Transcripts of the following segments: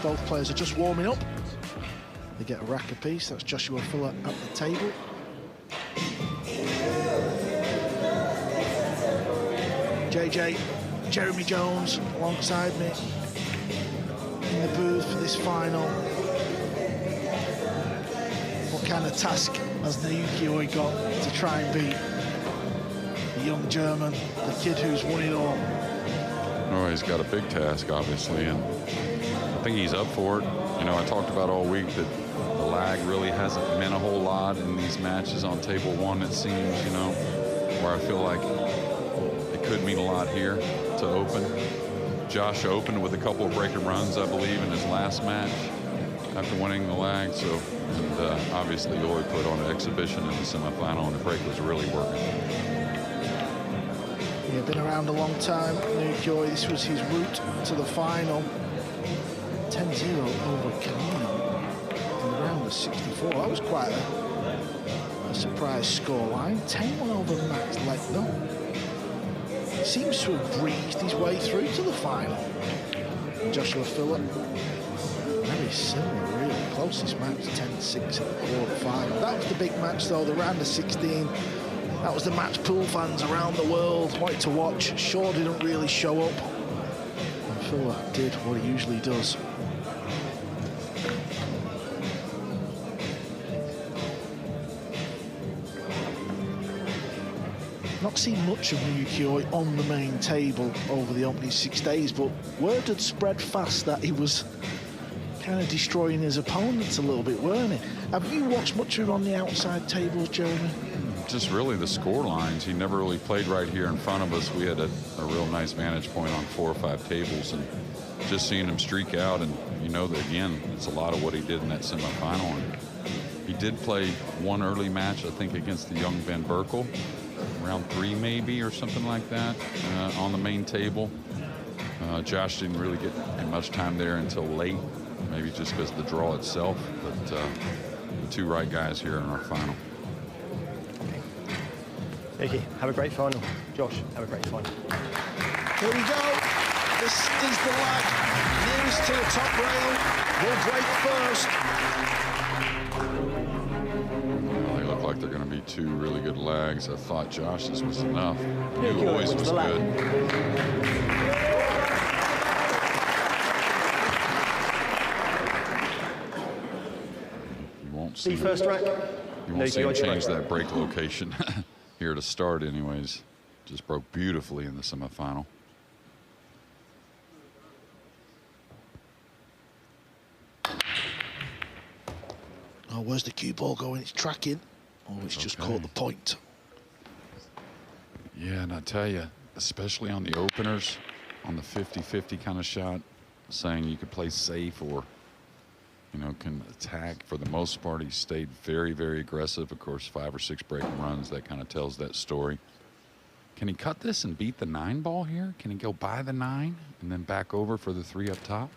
Both players are just warming up. They get a rack apiece. That's Joshua Fuller at the table. JJ, Jeremy Jones alongside me in the booth for this final. What kind of task has Naoyuki got to try and beat the young German, the kid who's won it all? Oh, he's got a big task, obviously, and I think he's up for it. You know, I talked about all week that the lag really hasn't meant a whole lot in these matches on table one, it seems, you know, where I feel like it could mean a lot here to open. Josh opened with a couple of breaking runs, I believe, in his last match after winning the lag. So, and obviously, Ori put on an exhibition in the semifinal, and the break was really working. Yeah, been around a long time. Naoyuki, this was his route to the final. 10-0 over Camino in the round of 64. That was quite a surprise scoreline. 10-1 over Max Lechner. Seems to have breezed his way through to the final. And Joshua Fuller, very similar, really. Closest match, 10-6 at the quarterfinal. That was the big match, though, the round of 16. That was the match pool fans around the world wanted to watch. Shaw didn't really show up. And Fuller did what he usually does. Not seen much of Naoyuki on the main table over the opening 6 days, but word had spread fast that he was kind of destroying his opponents a little bit, weren't he? Have you watched much of him on the outside tables, Jeremy? Just really the score lines. He never really played right here in front of us. We had a real nice vantage point on 4 or 5 tables, and just seeing him streak out, and you know that, again, it's a lot of what he did in that semifinal. And he did play one early match, I think, against the young Van Berkel. Round 3 maybe or something like that on the main table. Josh didn't really get much time there until late, maybe just because of the draw itself, but the 2 right guys here in our final. Vicky, have a great final. Josh, have a great final. Here we go. This is the lag nearest to the top rail. Will break first. Like they're going to be 2 really good lags. I thought Josh's was enough. New Boys was good. You won't see first rack. You won't see him change that break location here to start anyways. Just broke beautifully in the semifinal. Oh, where's the cue ball going? It's tracking. Oh, it's just caught the point. Yeah, and I tell you, especially on the openers, on the 50-50 kind of shot, saying you could play safe or, you know, can attack. For the most part, he stayed very, very aggressive. Of course, 5 or 6 breaking runs, that kind of tells that story. Can he cut this and beat the 9 ball here? Can he go by the 9 and then back over for the 3 up top?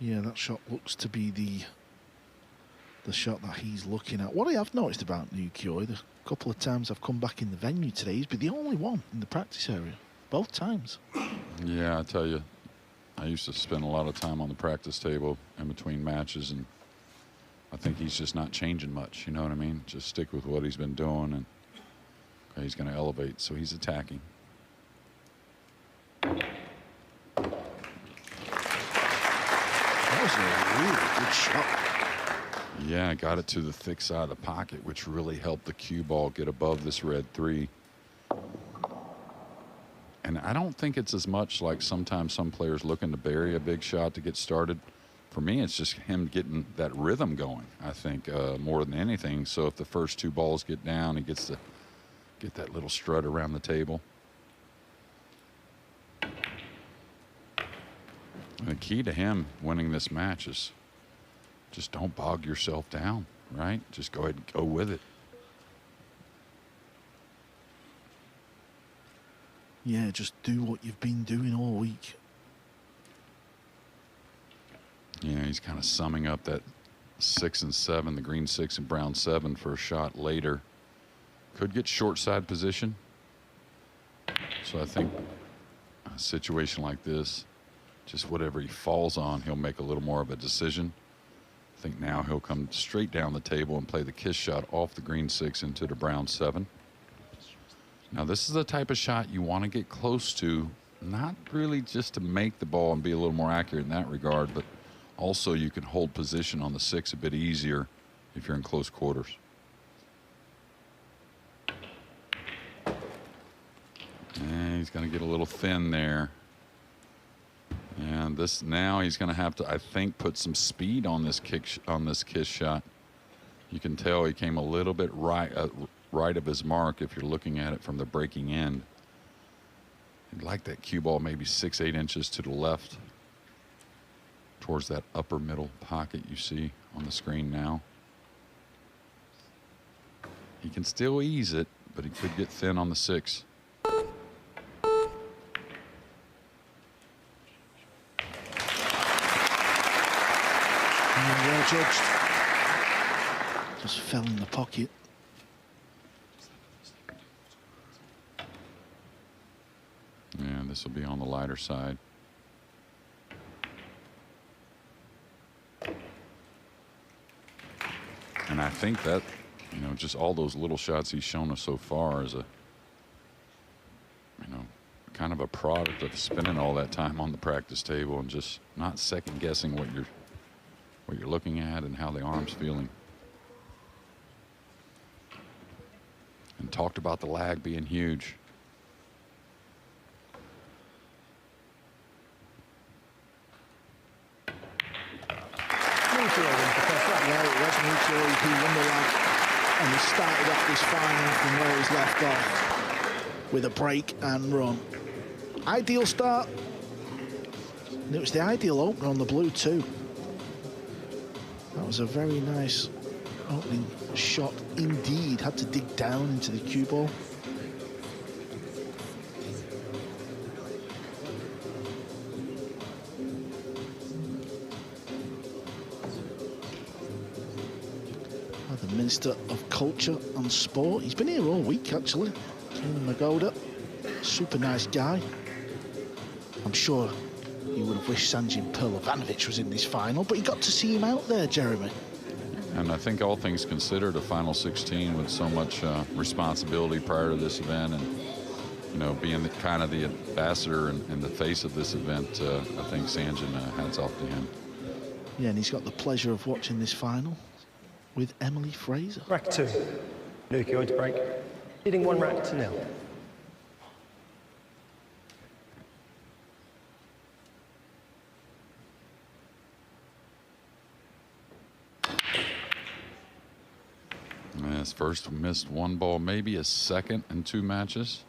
Yeah, that shot looks to be the shot that he's looking at. What I have noticed about Naoyuki, the couple of times I've come back in the venue today, he's been the only one in the practice area, both times. Yeah, I tell you, I used to spend a lot of time on the practice table in between matches, and I think he's just not changing much, you know what I mean? Just stick with what he's been doing, and okay, he's going to elevate, so he's attacking. That was a really good shot. Yeah, got it to the thick side of the pocket, which really helped the cue ball get above this red 3. And I don't think it's as much like sometimes some players looking to bury a big shot to get started. For me, it's just him getting that rhythm going, I think, more than anything. So if the first 2 balls get down, he gets to get that little strut around the table. And the key to him winning this match is just don't bog yourself down, right? Just go ahead and go with it. Yeah, just do what you've been doing all week. Yeah, he's kind of summing up that 6 and 7, the green 6 and brown 7 for a shot later. Could get short side position. So I think a situation like this, just whatever he falls on, he'll make a little more of a decision. I think now he'll come straight down the table and play the kiss shot off the green 6 into the brown 7. Now, this is the type of shot you want to get close to, not really just to make the ball and be a little more accurate in that regard, but also you can hold position on the 6 a bit easier if you're in close quarters. And he's going to get a little thin there. And this now he's going to have to, I think, put some speed on this kiss shot. You can tell he came a little bit right of his mark if you're looking at it from the breaking end. I'd like that cue ball maybe 6-8 inches to the left towards that upper middle pocket you see on the screen now. He can still ease it, but he could get thin on the 6. Well judged. Just fell in the pocket. And this will be on the lighter side. And I think that, you know, just all those little shots he's shown us so far is a, you know, kind of a product of spending all that time on the practice table and just not second guessing what you're looking at and how the arm's feeling. And talked about the lag being huge. Yeah, it was Naoyuki who won the lag, and he started off this final from where he's left off with a break and run. Ideal start. And it was the ideal opener on the blue too. That was a very nice opening shot indeed. Had to dig down into the cue ball. The Minister of Culture and Sport. He's been here all week actually. Ken Magoda, super nice guy. I'm sure he would have wished Sanjin Perlovanovic was in this final, but he got to see him out there, Jeremy. And I think all things considered, a final 16 with so much responsibility prior to this event, and you know, being kind of the ambassador and the face of this event, I think Sanjin, hats off to him. Yeah, and he's got the pleasure of watching this final with Emily Fraser. Rack 2. Naoyuki going to break. Leading 1 rack to 0. His first missed 1 ball, maybe a second in 2 matches.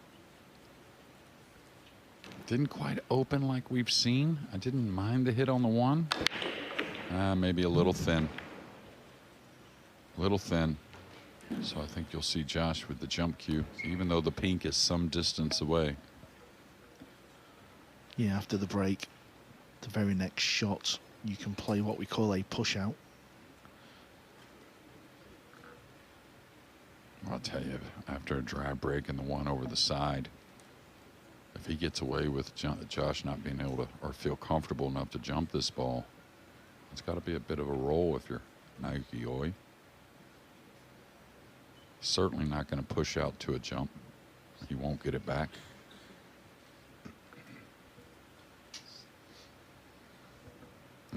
Didn't quite open like we've seen. I didn't mind the hit on the 1. Maybe a little thin. Little thin. So I think you'll see Josh with the jump cue, even though the pink is some distance away. Yeah, after the break, the very next shot, you can play what we call a push out. I'll tell you, after a dry break and the 1 over the side, if he gets away with Josh not being able to or feel comfortable enough to jump this ball, it's got to be a bit of a roll if you're Naoyuki. Certainly not going to push out to a jump. He won't get it back.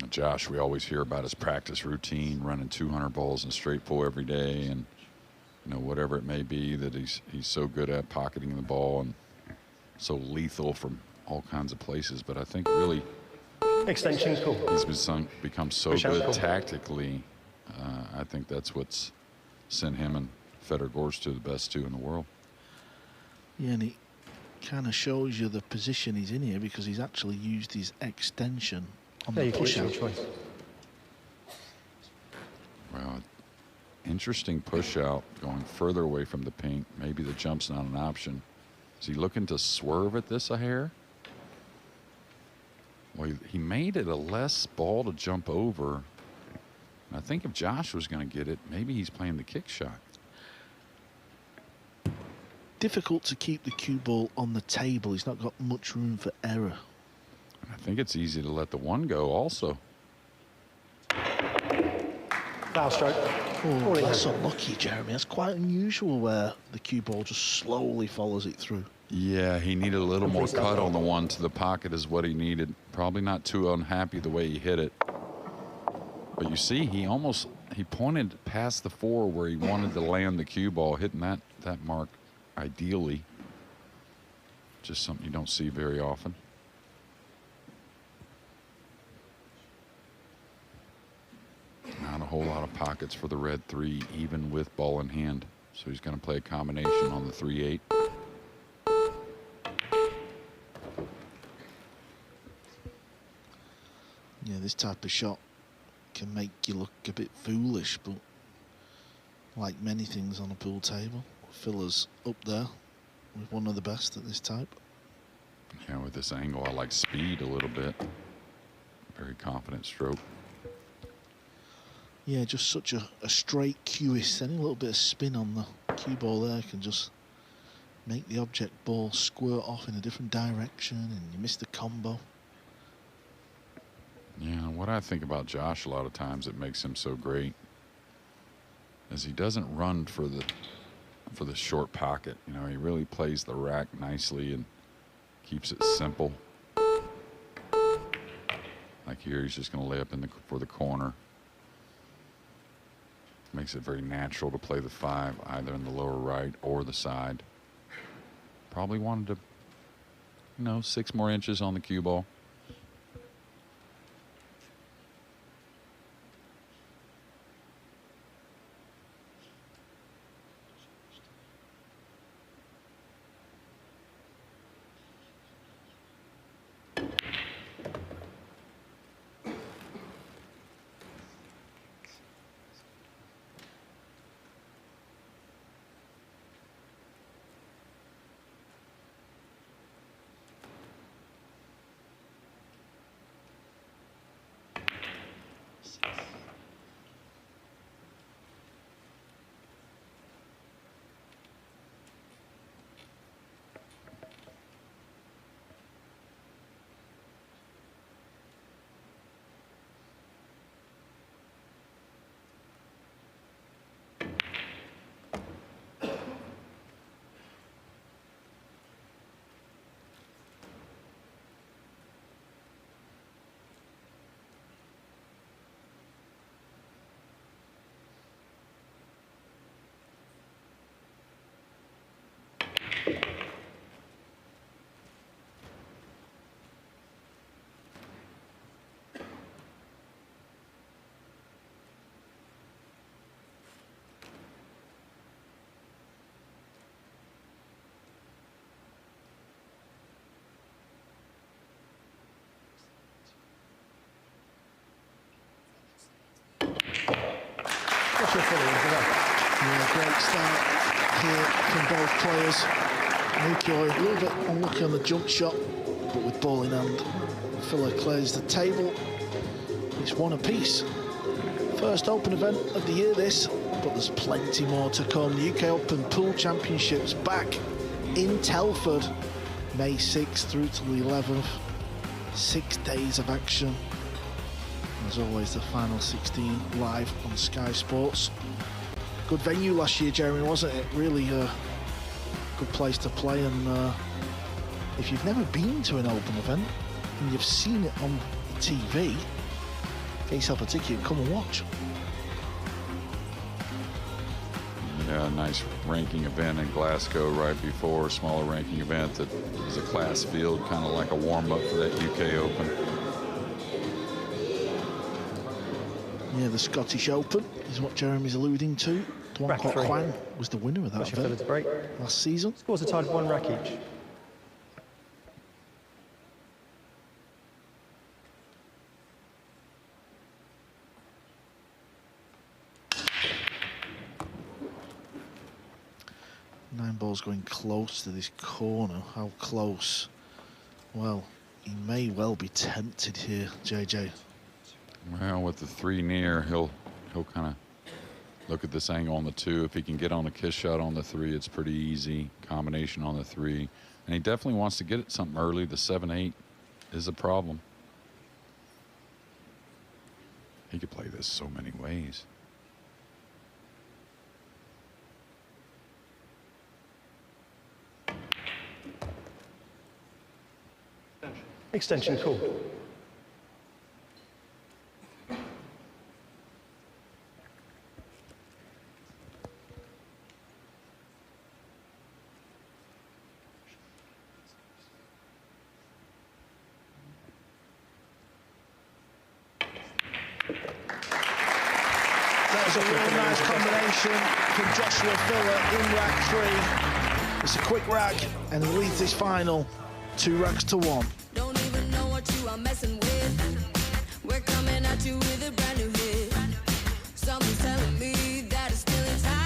And Josh, we always hear about his practice routine, running 200 balls in straight pull every day, and you know, whatever it may be that he's so good at pocketing the ball and so lethal from all kinds of places. But I think really Extension cool. he's become so Push out good cool. tactically. I think that's what's sent him and Fedor Gorst to the best 2 in the world. Yeah, and it kind of shows you the position he's in here because he's actually used his extension on the push out. Well, interesting push out, going further away from the pink. Maybe the jump's not an option. Is he looking to swerve at this a hair? Well, he made it a less ball to jump over. I think if Josh was going to get it, maybe he's playing the kick shot. Difficult to keep the cue ball on the table. He's not got much room for error. I think it's easy to let the one go also. Foul stroke. Oh, that's unlucky, Jeremy. That's quite unusual where the cue ball just slowly follows it through. Yeah, he needed a little more cut on the one to the pocket is what he needed. Probably not too unhappy the way he hit it. But you see, he pointed past the 4 where he wanted to land the cue ball, hitting that mark ideally. Just something you don't see very often. Not a whole lot of pockets for the red 3, even with ball in hand. So he's going to play a combination on the 3-8. Yeah, this type of shot can make you look a bit foolish, but like many things on a pool table, Filler's up there with one of the best at this type. Yeah, with this angle, I like speed a little bit. Very confident stroke. Yeah, just such a straight cueist. Any little bit of spin on the cue ball there can just make the object ball squirt off in a different direction, and you miss the combo. Yeah, what I think about Josh a lot of times that makes him so great is he doesn't run for the short pocket. You know, he really plays the rack nicely and keeps it simple. Like here, he's just going to lay up for the corner. Makes it very natural to play the 5 either in the lower right or the side. Probably wanted to, 6 more inches on the cue ball. Yeah, great start here from both players. Naoyuki a little bit unlucky on the jump shot, but with ball in hand, Filler clears the table. It's one apiece. First Open event of the year this, but there's plenty more to come. The UK Open Pool Championships back in Telford, May 6th through to the 11th. 6 days of action. As always, the final 16 live on Sky Sports. Good venue last year, Jeremy, wasn't it? Really good place to play. And if you've never been to an Open event and you've seen it on TV, get yourself a ticket, come and watch. Yeah, nice ranking event in Glasgow right before, smaller ranking event that is a class field, kind of like a warm-up for that UK Open. Yeah, the Scottish Open is what Jeremy's alluding to. Duan Kok Hwan was the winner of that event last season. Scores are tied 1 rack each. Nine balls going close to this corner. How close? Well, he may well be tempted here, JJ. Well, with the 3 near, he'll kind of look at this angle on the 2. If he can get on a kiss shot on the 3, it's pretty easy. Combination on the 3. And he definitely wants to get it something early. The 7-8 is a problem. He could play this so many ways. Extension, cool. That was a real nice combination from Joshua Filler in rack 3. It's a quick rack, and he leads this final 2 racks to 1. Don't even know what you are messing with. We're coming at you with a brand new hit. Something's telling me that it's still in time.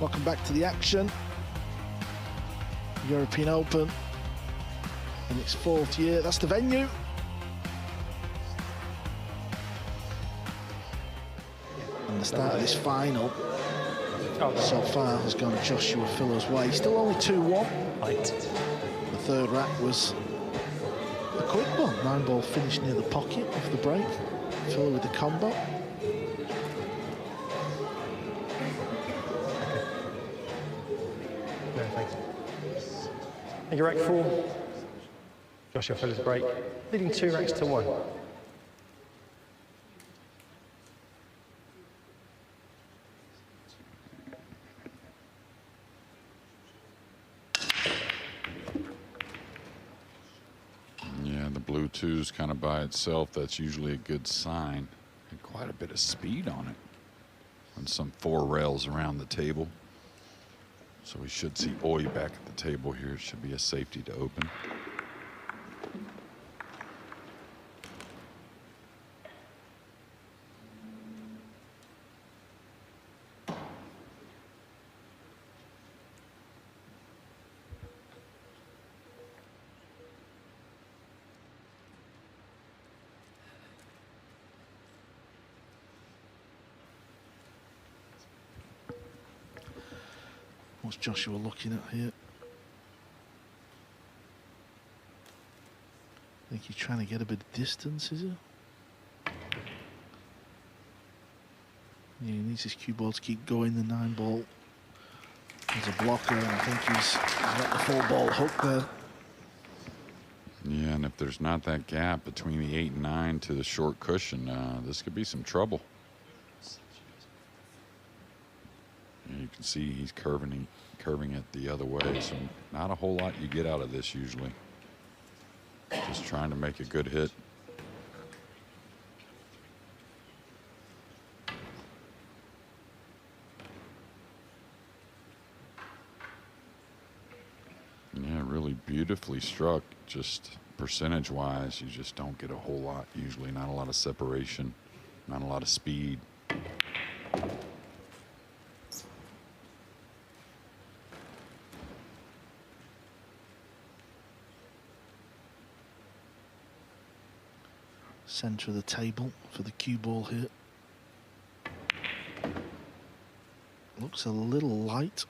Welcome back to the action. European Open in its 4th year. That's the venue. And the start of this final so far has gone Joshua Filler's way. Still only 2-1. Right. The third rack was a quick one. 9-ball finish near the pocket of the break. Filler with the combo. No, thanks. Thank you, rack 4. Joshua Filler's break, leading 2 racks to 1. Yeah, the blue 2's kind of by itself. That's usually a good sign. And quite a bit of speed on it. And some 4 rails around the table. So we should see Oy back at the table here. It should be a safety to open. What's Joshua looking at here? I think he's trying to get a bit of distance, is he? Yeah, he needs his cue ball to keep going. The 9 ball as a blocker, and I think he's got the 4 ball hook there. Yeah, and if there's not that gap between the 8 and 9 to the short cushion, this could be some trouble. And you can see he's curving it the other way, so not a whole lot you get out of this usually. Just trying to make a good hit. Yeah, really beautifully struck. Just percentage-wise, you just don't get a whole lot usually. Not a lot of separation, not a lot of speed. Center of the table for the cue ball here. Looks a little light.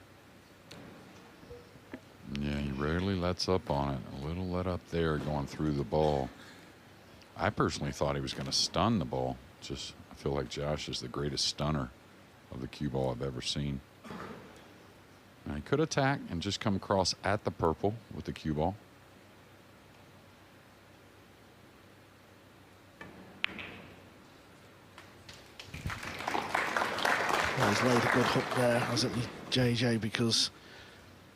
Yeah, he rarely lets up on it. A little let up there going through the ball. I personally thought he was going to stun the ball. Just, I feel like Josh is the greatest stunner of the cue ball I've ever seen. Now, he could attack and just come across at the purple with the cue ball. Well, he's laid a good hook there, hasn't he, JJ, because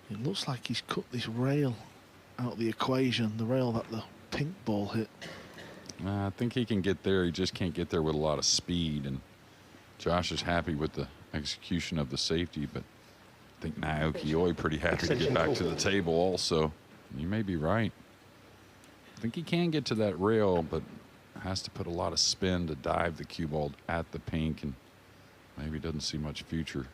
it looks like he's cut this rail out of the equation, the rail that the pink ball hit. I think he can get there. He just can't get there with a lot of speed. And Josh is happy with the execution of the safety, but I think Naoyuki pretty happy to get back to the table also. You may be right. I think he can get to that rail, but has to put a lot of spin to dive the cue ball at the pink, and maybe doesn't see much future.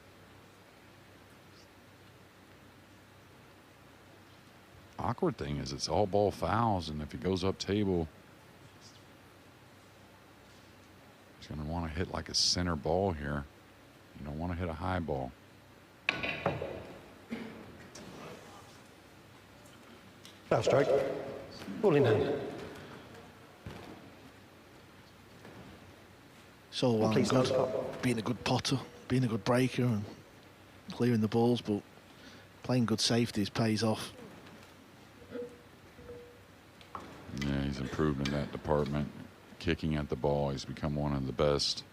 Awkward thing is it's all ball fouls, and if he goes up table, he's going to want to hit like a center ball here. You don't want to hit a high ball. Foul strike. Ball in hand. It's all well and good being a good potter, being a good breaker and clearing the balls, but playing good safeties pays off. Yeah, he's improved in that department. Kicking at the ball, he's become one of the best.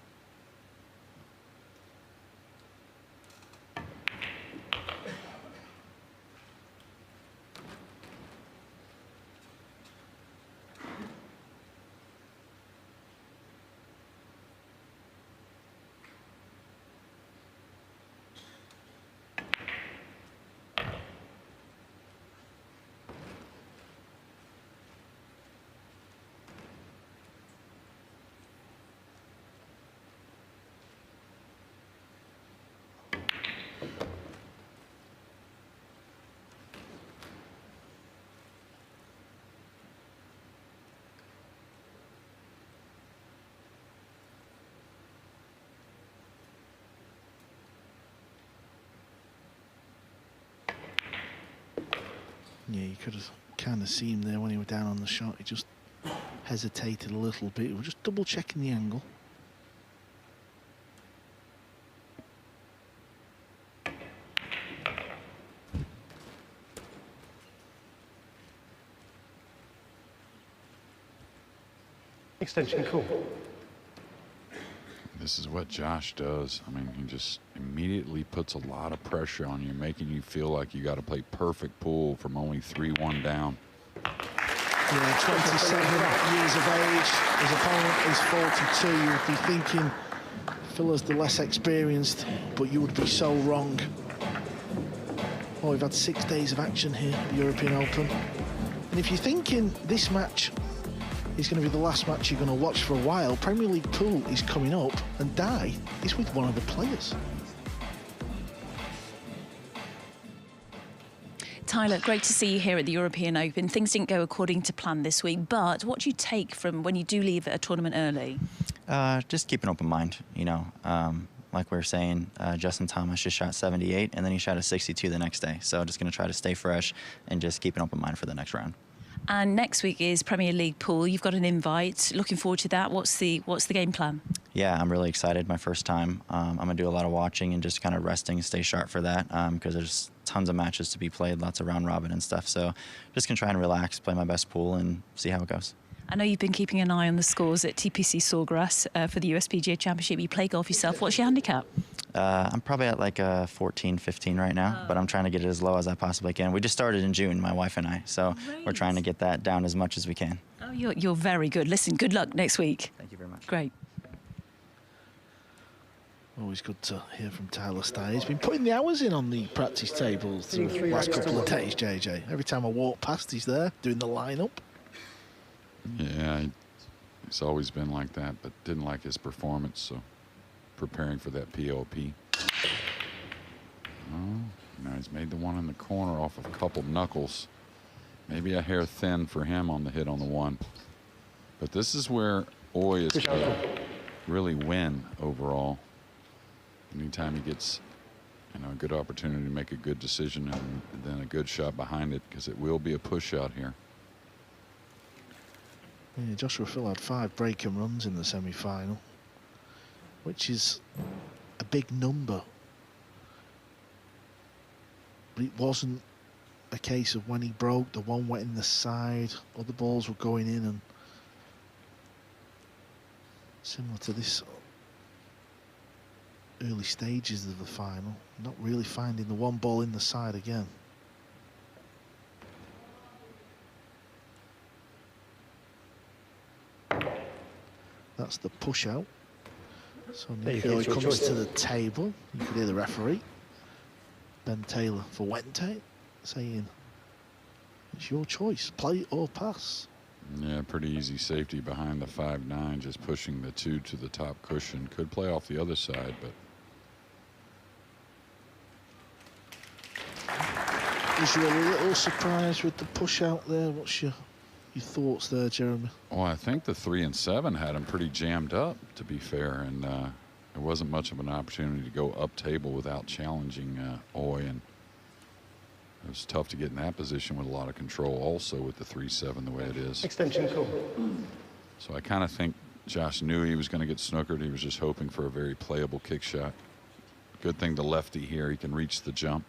Yeah, you could have kind of seen him there when he was down on the shot. He just hesitated a little bit. We're just double checking the angle. Extension call. This is what Josh does. I mean, he just immediately puts a lot of pressure on you, making you feel like you got to play perfect pool from only 3-1 down. Yeah, 27 years of age. His opponent is 42. You would be thinking Phil's the less experienced, but you would be so wrong. Well, we've had 6 days of action here at the European Open. And if you're thinking this match is going to be the last match you're going to watch for a while, Premier League pool is coming up, and Dai is with one of the players. Tyler, great to see you here at the European Open. Things didn't go according to plan this week, but what do you take from when you do leave a tournament early? Just keep an open mind, you know. like we were saying, Justin Thomas just shot 78, and then he shot a 62 the next day. So just going to try to stay fresh and just keep an open mind for the next round. And next week is Premier League pool. You've got an invite. Looking forward to that. What's the game plan? Yeah, I'm really excited. My first time. I'm going to do a lot of watching and just kind of resting and stay sharp for that because there's tons of matches to be played, lots of round robin and stuff. So just going to try and relax, play my best pool, and see how it goes. I know you've been keeping an eye on the scores at TPC Sawgrass for the USPGA Championship. You play golf yourself. What's your handicap? I'm probably at like a 14, 15 right now, but I'm trying to get it as low as I possibly can. We just started in June, my wife and I, so we're trying to get that down as much as we can. Oh, you're very good. Listen, good luck next week. Thank you very much. Great. Always good to hear from Tyler Steyer. He's been putting the hours in on the practice tables through the last couple of days, JJ. Every time I walk past, he's there doing the lineup. Yeah, he's always been like that, but didn't like his performance, so preparing for that PLP. Oh, now he's made the one in the corner off of a couple knuckles. Maybe a hair thin for him on the hit on the one. But this is where Oy is going to really win overall. Anytime he gets, a good opportunity to make a good decision and then a good shot behind it, because it will be a push out here. Yeah, Joshua Phil had 5 break and runs in the semi-final, which is a big number. But it wasn't a case of when he broke, the one went in the side, other balls were going in, and similar to this early stages of the final, not really finding the one ball in the side again. That's the push out. So Nico comes to the table. You can hear the referee, Ben Taylor for Wente, saying, it's your choice, play or pass. Yeah, pretty easy safety behind the 5-9, just pushing the 2 to the top cushion. Could play off the other side, but. Was you a little surprised with the push out there? What's your thoughts there, Jeremy? Well, I think the 3 and 7 had him pretty jammed up, to be fair, and there wasn't much of an opportunity to go up table without challenging Oy, and it was tough to get in that position with a lot of control also with the 3-7 the way it is. Extension call. So I kind of think Josh knew he was going to get snookered. He was just hoping for a very playable kick shot. Good thing the lefty here, he can reach the jump.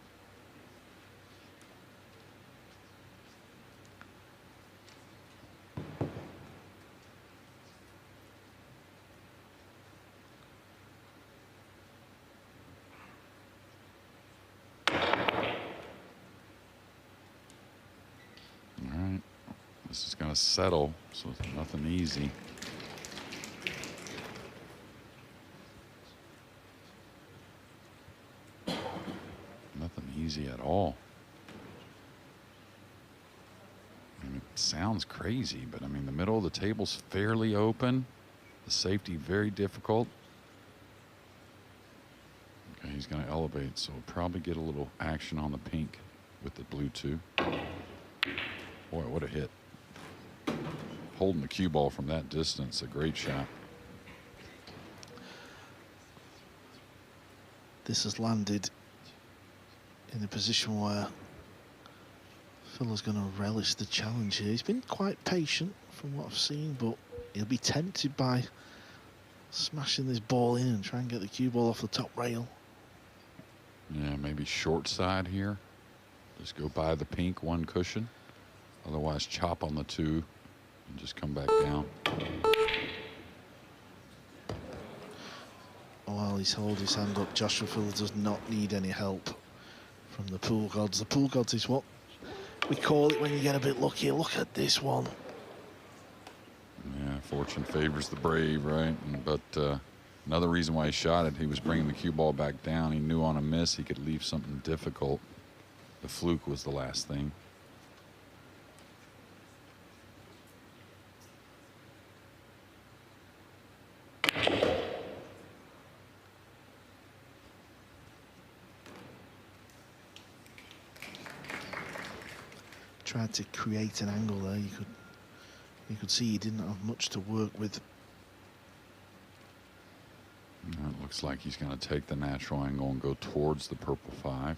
This is going to settle, so it's nothing easy. Nothing easy at all. I mean, it sounds crazy, but I mean, the middle of the table's fairly open. The safety very difficult. Okay, he's going to elevate, so we'll probably get a little action on the pink with the blue 2. Boy, what a hit. Holding the cue ball from that distance, a great shot. This has landed in a position where Phil is going to relish the challenge here. He's been quite patient from what I've seen, but he'll be tempted by smashing this ball in and try and get the cue ball off the top rail. Yeah, maybe short side here. Just go by the pink 1 cushion. Otherwise, chop on the 2 and just come back down. While he's holding his hand up, Joshua Phil does not need any help from the pool gods. The pool gods is what we call it when you get a bit lucky. Look at this one. Yeah, fortune favors the brave, right? But another reason why he shot it, he was bringing the cue ball back down. He knew on a miss he could leave something difficult. The fluke was the last thing. Tried to create an angle there. You could see he didn't have much to work with. It Looks like he's going to take the natural angle and go towards the purple 5.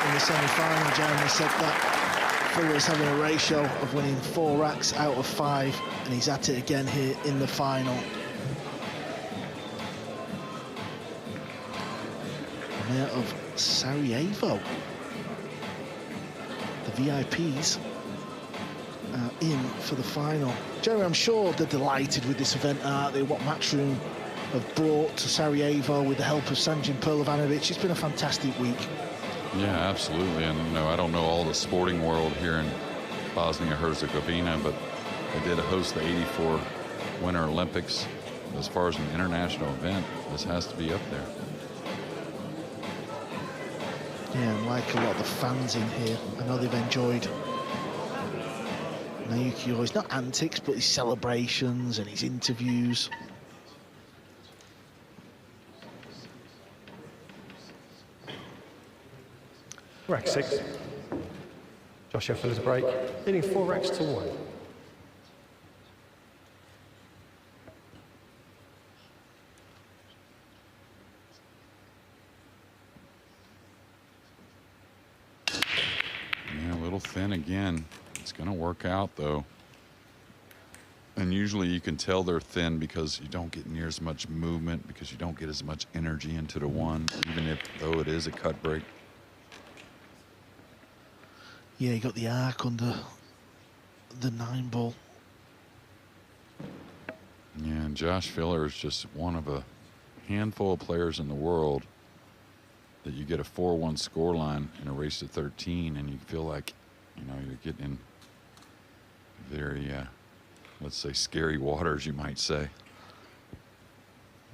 In the semi-final, Jeremy said that Fuller is having a ratio of winning 4 racks out of 5, and he's at it again here in the final. Mayor of Sarajevo. The VIPs are in for the final. Jeremy, I'm sure they're delighted with this event, aren't they? What Matchroom have brought to Sarajevo with the help of Sanjin Perlovanovic. It's been a fantastic week. Yeah, absolutely. And, you know, I don't know all the sporting world here in Bosnia-Herzegovina, but they did host the 84 Winter Olympics. As far as an international event, this has to be up there. Yeah, and like a lot of the fans in here, I know they've enjoyed Naoyuki always, not antics, but his celebrations and his interviews. Rack 6. Joshua Fuller's break, leading 4 racks to 1. Yeah, a little thin again. It's going to work out, though. And usually you can tell they're thin because you don't get near as much movement, because you don't get as much energy into the one, even though it is a cut break. Yeah, he got the arc under the 9 ball. Yeah, and Josh Fuller is just one of a handful of players in the world that you get a 4-1 scoreline in a race to 13, and you feel like, you know, you're getting in very, let's say, scary waters, you might say.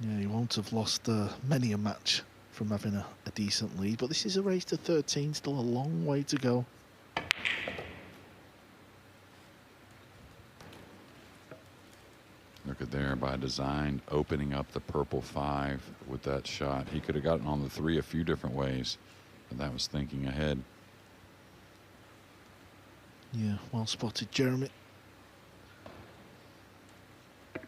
Yeah, he won't have lost many a match from having a decent lead, but this is a race to 13, still a long way to go. Look at there, by design, opening up the purple 5 with that shot. He could have gotten on the 3 a few different ways, but that was thinking ahead. Yeah, well spotted, Jeremy. All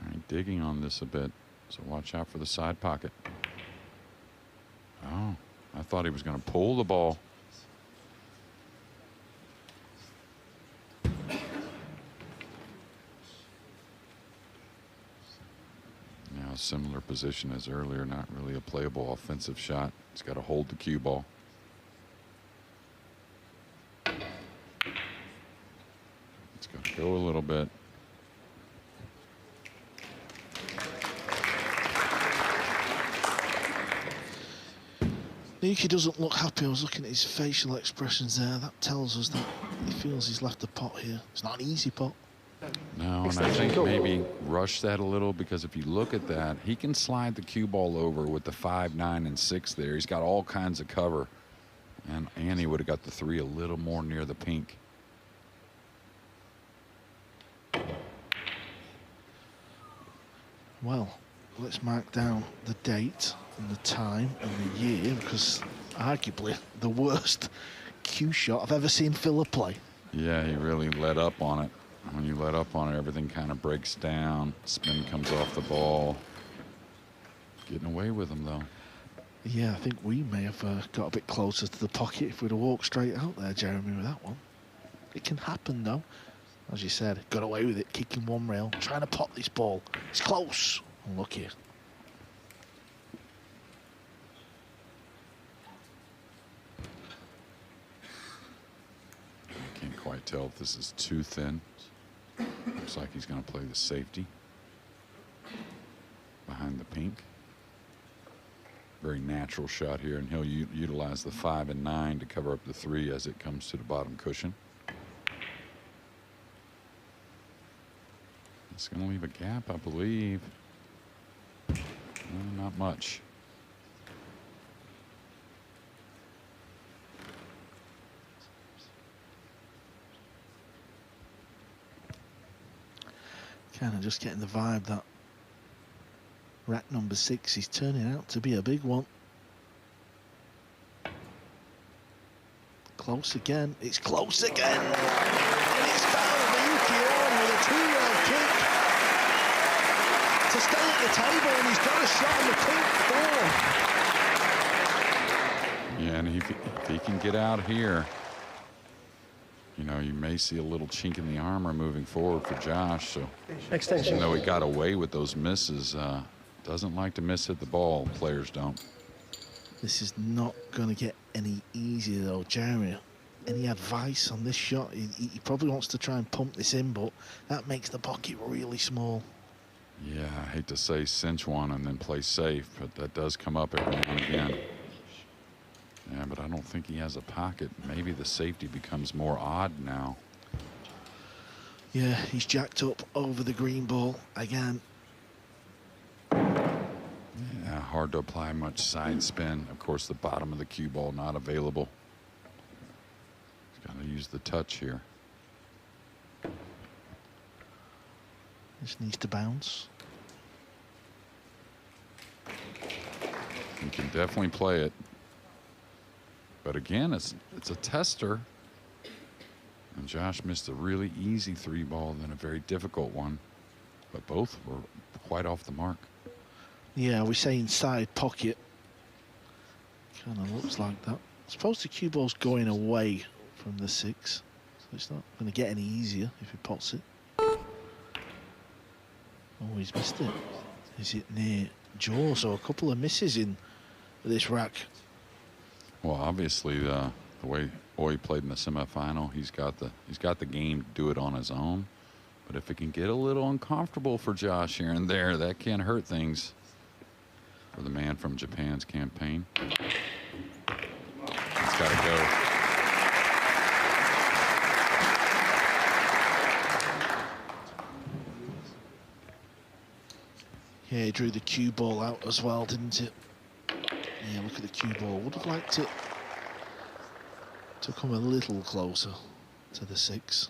right, digging on this a bit, so watch out for the side pocket. Oh, I thought he was going to pull the ball. Now, similar position as earlier, not really a playable offensive shot. He's got to hold the cue ball. It's got to go a little bit. Naoyuki doesn't look happy. I was looking at his facial expressions there. That tells us that he feels he's left the pot here. It's not an easy pot. No, and I think maybe rush that a little, because if you look at that, he can slide the cue ball over with the 5, 9, and 6 there. He's got all kinds of cover. And he would have got the 3 a little more near the pink. Well, let's mark down the date and the time and the year, because arguably the worst cue shot I've ever seen Filler play. Yeah, he really let up on it. When you let up on it, everything kind of breaks down. Spin comes off the ball. Getting away with him, though. Yeah, I think we may have got a bit closer to the pocket if we'd have walked straight out there, Jeremy, with that one. It can happen, though. As you said, got away with it, kicking one rail, trying to pop this ball. It's close. Unlucky. Can't quite tell if this is too thin. Looks like he's going to play the safety behind the pink. Very natural shot here, and he'll utilize the 5 and 9 to cover up the 3 as it comes to the bottom cushion. It's going to leave a gap, I believe. No, not much. Kind of just getting the vibe that rack number 6 is turning out to be a big one. Close again. It's close again. And it's found Naoyuki with a 2-rail kick to stay at the table, and he's got a shot on the pink 4. Yeah, and if he can get out here, you know, you may see a little chink in the armor moving forward for Josh. So, Extension. even though he got away with those misses, doesn't like to miss hit the ball. Players don't. This is not going to get any easier, though, Jeremy. Any advice on this shot? He probably wants to try and pump this in, but that makes the pocket really small. Yeah, I hate to say cinch one and then play safe, but that does come up every now and again. Yeah, but I don't think he has a pocket. Maybe the safety becomes more odd now. Yeah, he's jacked up over the green ball again. Yeah, hard to apply much side spin. Of course, the bottom of the cue ball not available. He's got to use the touch here. Just needs to bounce. He can definitely play it. But again, it's a tester. And Josh missed a really easy 3-ball, then a very difficult one. But both were quite off the mark. Yeah, we say inside pocket. Kind of looks like that. I suppose the cue ball's going away from the 6. So it's not going to get any easier if he pots it. Oh, he's missed it. Is it near jaw? So a couple of misses in this rack. Well, obviously, the way Oy played in the semifinal, he's got the game to do it on his own. But if it can get a little uncomfortable for Josh here and there, that can hurt things for the man from Japan's campaign. It's got to go. Yeah, he drew the cue ball out as well, didn't it? Yeah, look at the cue ball. Would have liked it to come a little closer to the 6.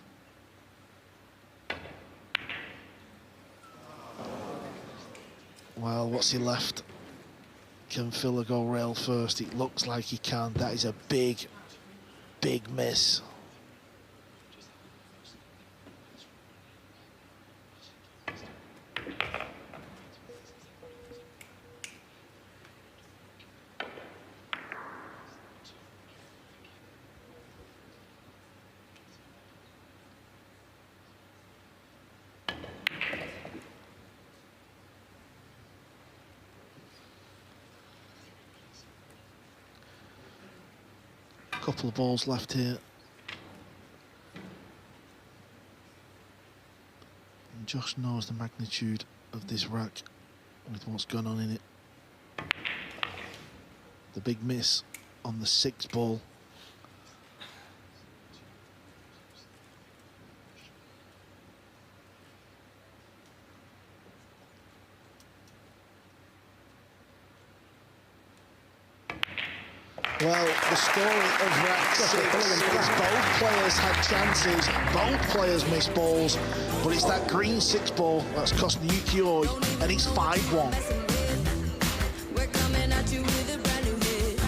Well, what's he left? Can Filler go rail first? It looks like he can. That is a big, big miss. Couple of balls left here. And Josh knows the magnitude of this rack with what's gone on in it. The big miss on the 6th ball. Well, the story of rack 6 is both players had chances, both players missed balls, but it's that green 6 ball that's cost Naoyuki Oy, and it's 5-1. We're coming at you with a brand new hit.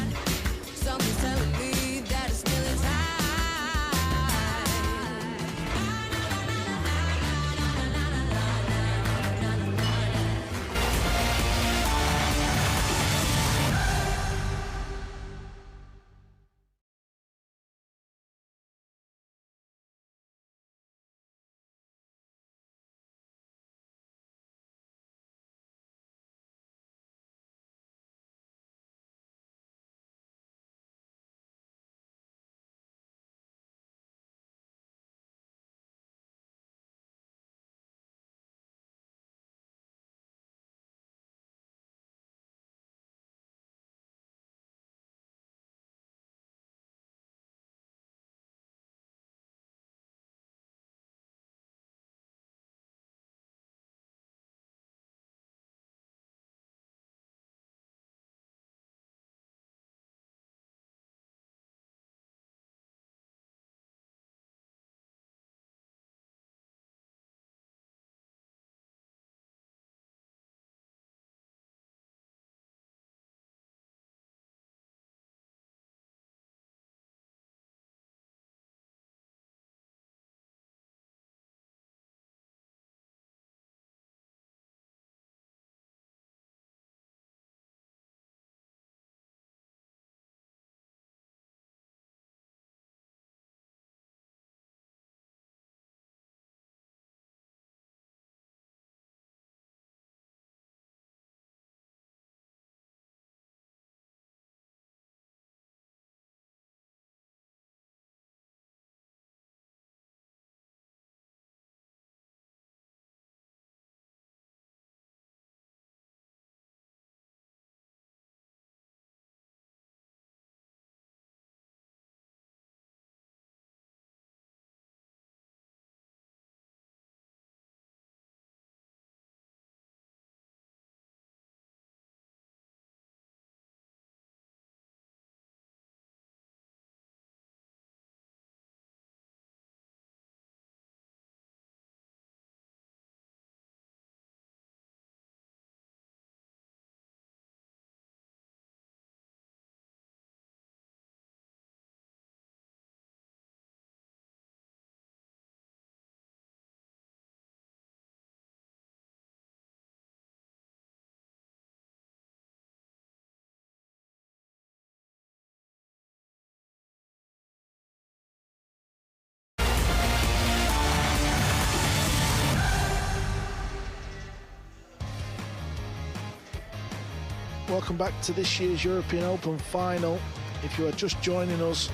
welcome back to this year's European Open final. If you are just joining us,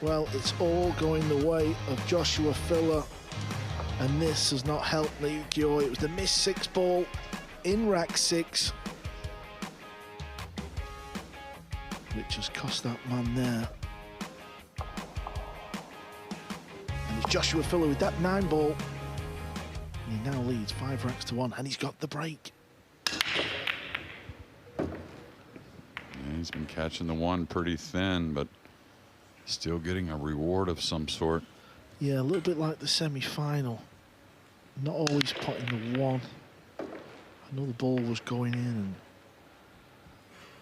well, it's all going the way of Joshua Filler, and this has not helped Naoyuki. It was the missed 6 ball in rack 6, which has cost that man there. And it's Joshua Filler with that 9 ball. He now leads 5 racks to 1, and he's got the break. Yeah, he's been catching the 1 pretty thin, but still getting a reward of some sort. Yeah, a little bit like the semi-final. Not always putting the 1. I know the ball was going in and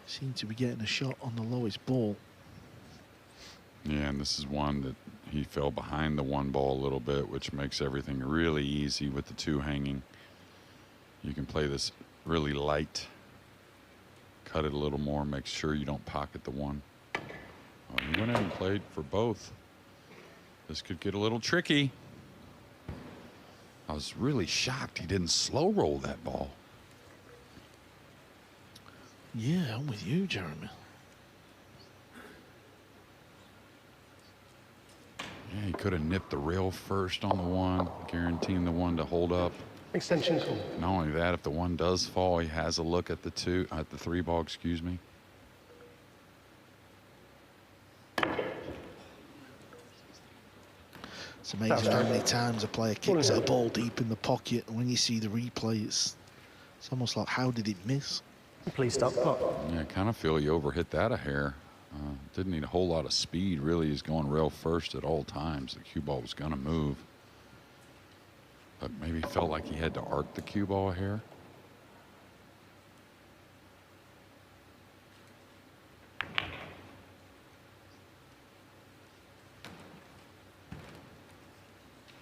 seemed to be getting a shot on the lowest ball. Yeah, and this is one that he fell behind the 1 ball a little bit, which makes everything really easy with the 2 hanging. You can play this really light, cut it a little more, make sure you don't pocket the 1. Well, he went in and played for both. This could get a little tricky. I was really shocked he didn't slow roll that ball. Yeah, I'm with you, Jeremy. Yeah, he could have nipped the rail first on the 1, guaranteeing the 1 to hold up. Extension call. Not only that, if the 1 does fall, he has a look at the 3 ball, excuse me. It's amazing how many times a player kicks at a ball deep in the pocket, and when you see the replay, it's almost like, how did it miss? Please stop clock. Yeah, I kind of feel he overhit that a hair. Didn't need a whole lot of speed. Really, he's going rail first at all times. The cue ball was going to move. But maybe felt like he had to arc the cue ball a hair.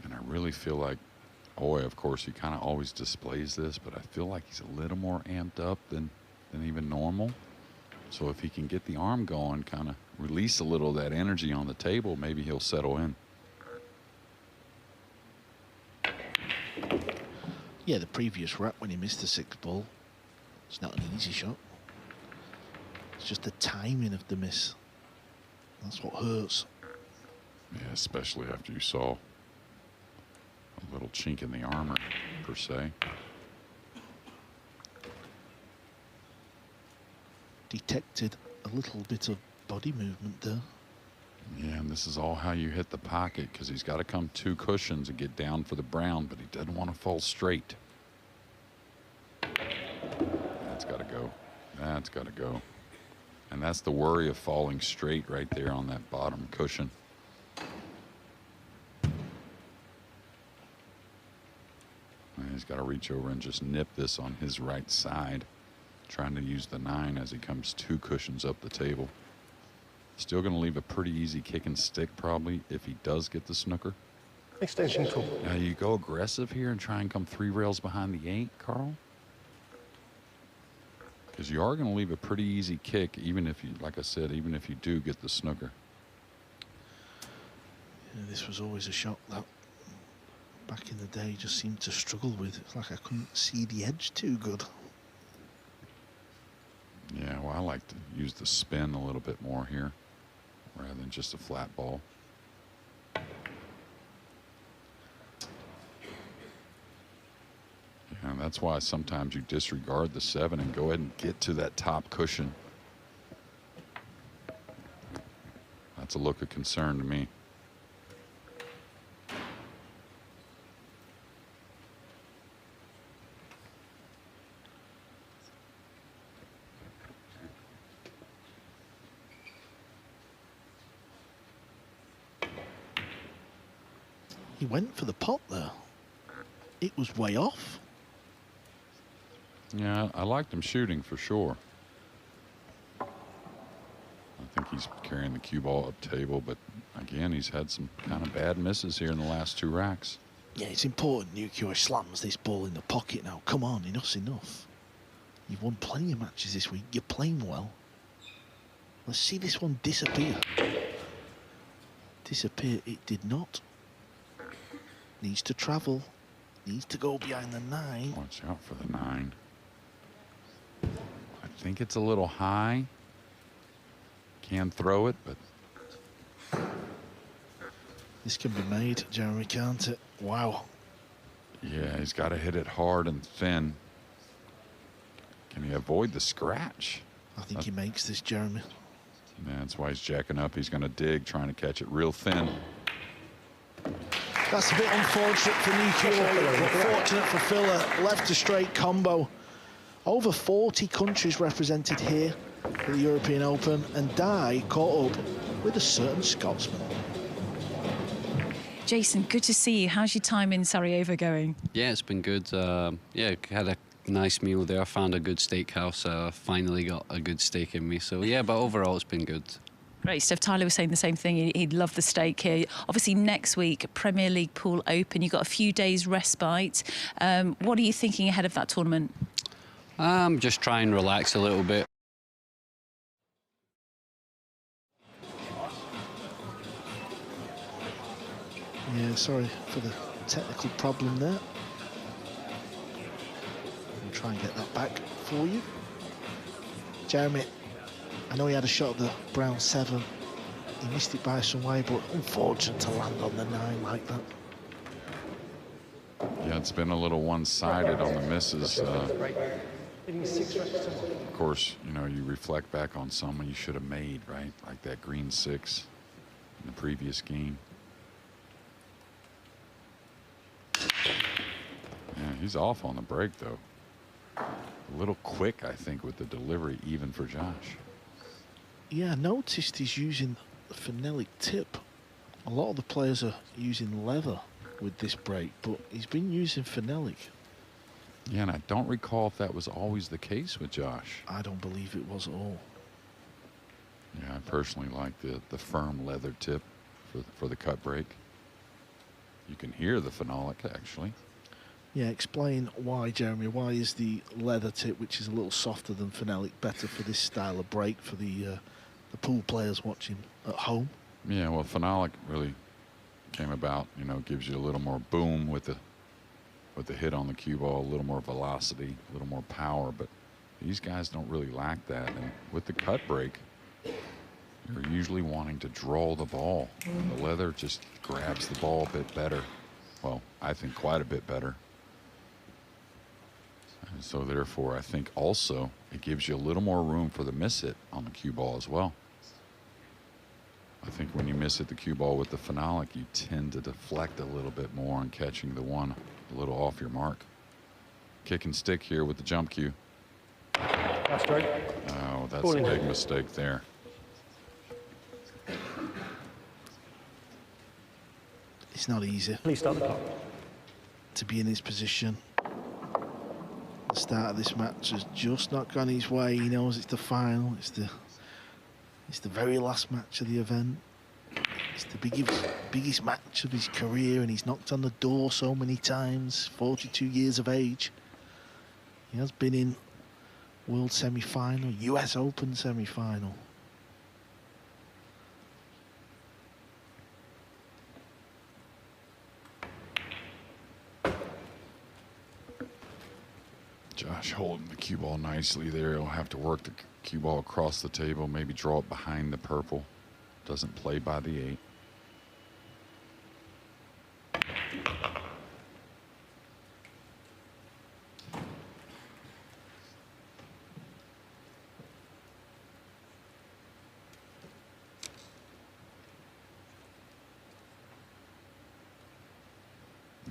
And I really feel like, of course, he kind of always displays this, but I feel like he's a little more amped up than even normal. So if he can get the arm going, kind of release a little of that energy on the table, maybe he'll settle in. Yeah, the previous rack when he missed the 6 ball, it's not an easy shot. It's just the timing of the miss. That's what hurts. Yeah, especially after you saw a little chink in the armor, per se. Detected a little bit of body movement there. Yeah, and this is all how you hit the pocket, because he's got to come 2 cushions and get down for the brown, but he doesn't want to fall straight. That's got to go. That's got to go. And that's the worry of falling straight right there on that bottom cushion. And he's got to reach over and just nip this on his right side, trying to use the 9 as he comes 2 cushions up the table. Still going to leave a pretty easy kick and stick probably if he does get the snooker. Extension call. Now you go aggressive here and try and come 3 rails behind the 8, Carl. Because you are going to leave a pretty easy kick, even if you, like I said, even if you do get the snooker. Yeah, this was always a shot that back in the day just seemed to struggle with. It's like I couldn't see the edge too good. Yeah, well, I like to use the spin a little bit more here rather than just a flat ball. Yeah, and that's why sometimes you disregard the 7 and go ahead and get to that top cushion. That's a look of concern to me. He went for the pot there. It was way off. Yeah, I liked him shooting for sure. I think he's carrying the cue ball up table, but again, he's had some kind of bad misses here in the last 2 racks. Yeah, it's important Naoyuki slams this ball in the pocket now. Come on, enough's enough. You've won plenty of matches this week. You're playing well. Let's see this one disappear. Disappear, it did not. Needs to travel. Needs to go behind the 9. Watch out for the 9. I think it's a little high. Can throw it, but This can be made, Jeremy, can't it? Wow. yeah, he's got to hit it hard and thin. Can he avoid the scratch? I think he makes this, Jeremy. Yeah, that's why he's jacking up. He's going to dig, trying to catch it real thin. That's a bit unfortunate for Naoyuki, but fortunate for Filler. Left to straight combo. Over 40 countries represented here at the European Open, and Dai caught up with a certain Scotsman. Jason, good to see you. How's your time in Sarajevo going? Yeah, it's been good. Yeah, had a nice meal there. Found a good steakhouse. Finally got a good steak in me. So yeah, but overall it's been good. Great stuff. Tyler was saying the same thing. He'd love the steak here. Obviously, next week, Premier League Pool Open. You've got a few days respite. What are you thinking ahead of that tournament? Just try and relax a little bit. Yeah, sorry for the technical problem there. We'll try and get that back for you. Jeremy, I know he had a shot at the brown 7. He missed it by some way, but unfortunate to land on the 9 like that. Yeah, it's been a little one-sided on the misses. Of course, you know, you reflect back on someone you should have made, right? Like that green 6 in the previous game. Yeah, he's off on the break, though. A little quick, I think, with the delivery, even for Josh. Yeah, I noticed he's using the phenolic tip. A lot of the players are using leather with this break, but he's been using phenolic. Yeah, and I don't recall if that was always the case with Josh. I don't believe it was at all. Yeah, I personally like the firm leather tip for the cut break. You can hear the phenolic, actually. Yeah, explain why, Jeremy. Why is the leather tip, which is a little softer than phenolic, better for this style of break for the pool players watching at home? Yeah, well, phenolic really came about, you know, gives you a little more boom with the hit on the cue ball, a little more velocity, a little more power, but these guys don't really lack that. And with the cut break, you're usually wanting to draw the ball. And the leather just grabs the ball a bit better. Well, I think quite a bit better. And so therefore, I think also it gives you a little more room for the miss hit on the cue ball as well. I think when you miss hit the cue ball with the phenolic, you tend to deflect a little bit more on catching the one a little off your mark. Kick and stick here with the jump cue. That's great. Oh, that's a big mistake there. It's not easy Please start the clock. to be in his position. The start of this match has just not gone his way. He knows it's the final. It's the very last match of the event. It's the biggest match of his career, and he's knocked on the door so many times. 42 years of age. He has been in World semi-final, US Open semi-final. Josh holding the cue ball nicely there. He'll have to work the cue ball across the table, maybe draw it behind the purple. Doesn't play by the 8.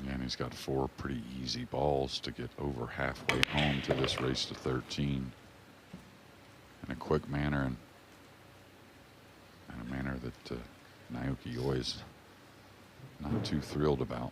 And he's got 4 pretty easy balls to get over halfway home to this race to 13 in a quick manner, and a manner that Naoyuki always not too thrilled about.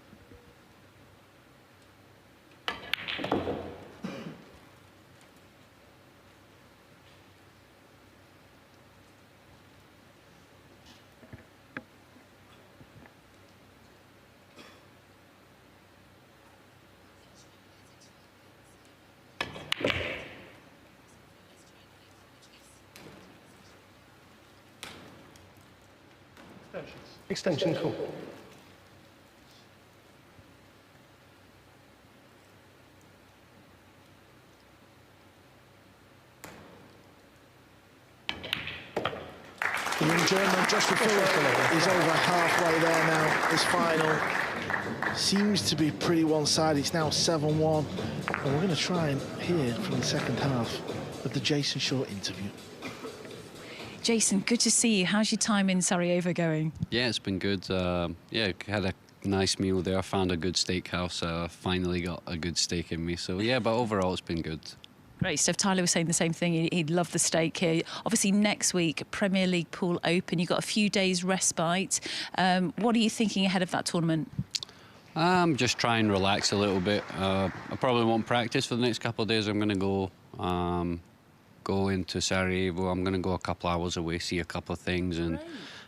Extension, cool. The young German, Joshua Phillip, is over halfway there now. This final seems to be pretty one-sided. It's now 7-1. And we're going to try and hear from the second half of the Jason Short interview. Jason, good to see you. How's your time in Sarajevo going? Yeah, it's been good. Yeah, had a nice meal there. Found a good steakhouse. Finally got a good steak in me. So yeah, but overall it's been good. Great stuff. Tyler was saying the same thing. He'd love the steak here. Obviously, next week, Premier League pool open. You've got a few days respite. What are you thinking ahead of that tournament? Just try and relax a little bit. I probably won't practice for the next couple of days. I'm going to go into Sarajevo. I'm going to go a couple hours away, see a couple of things, and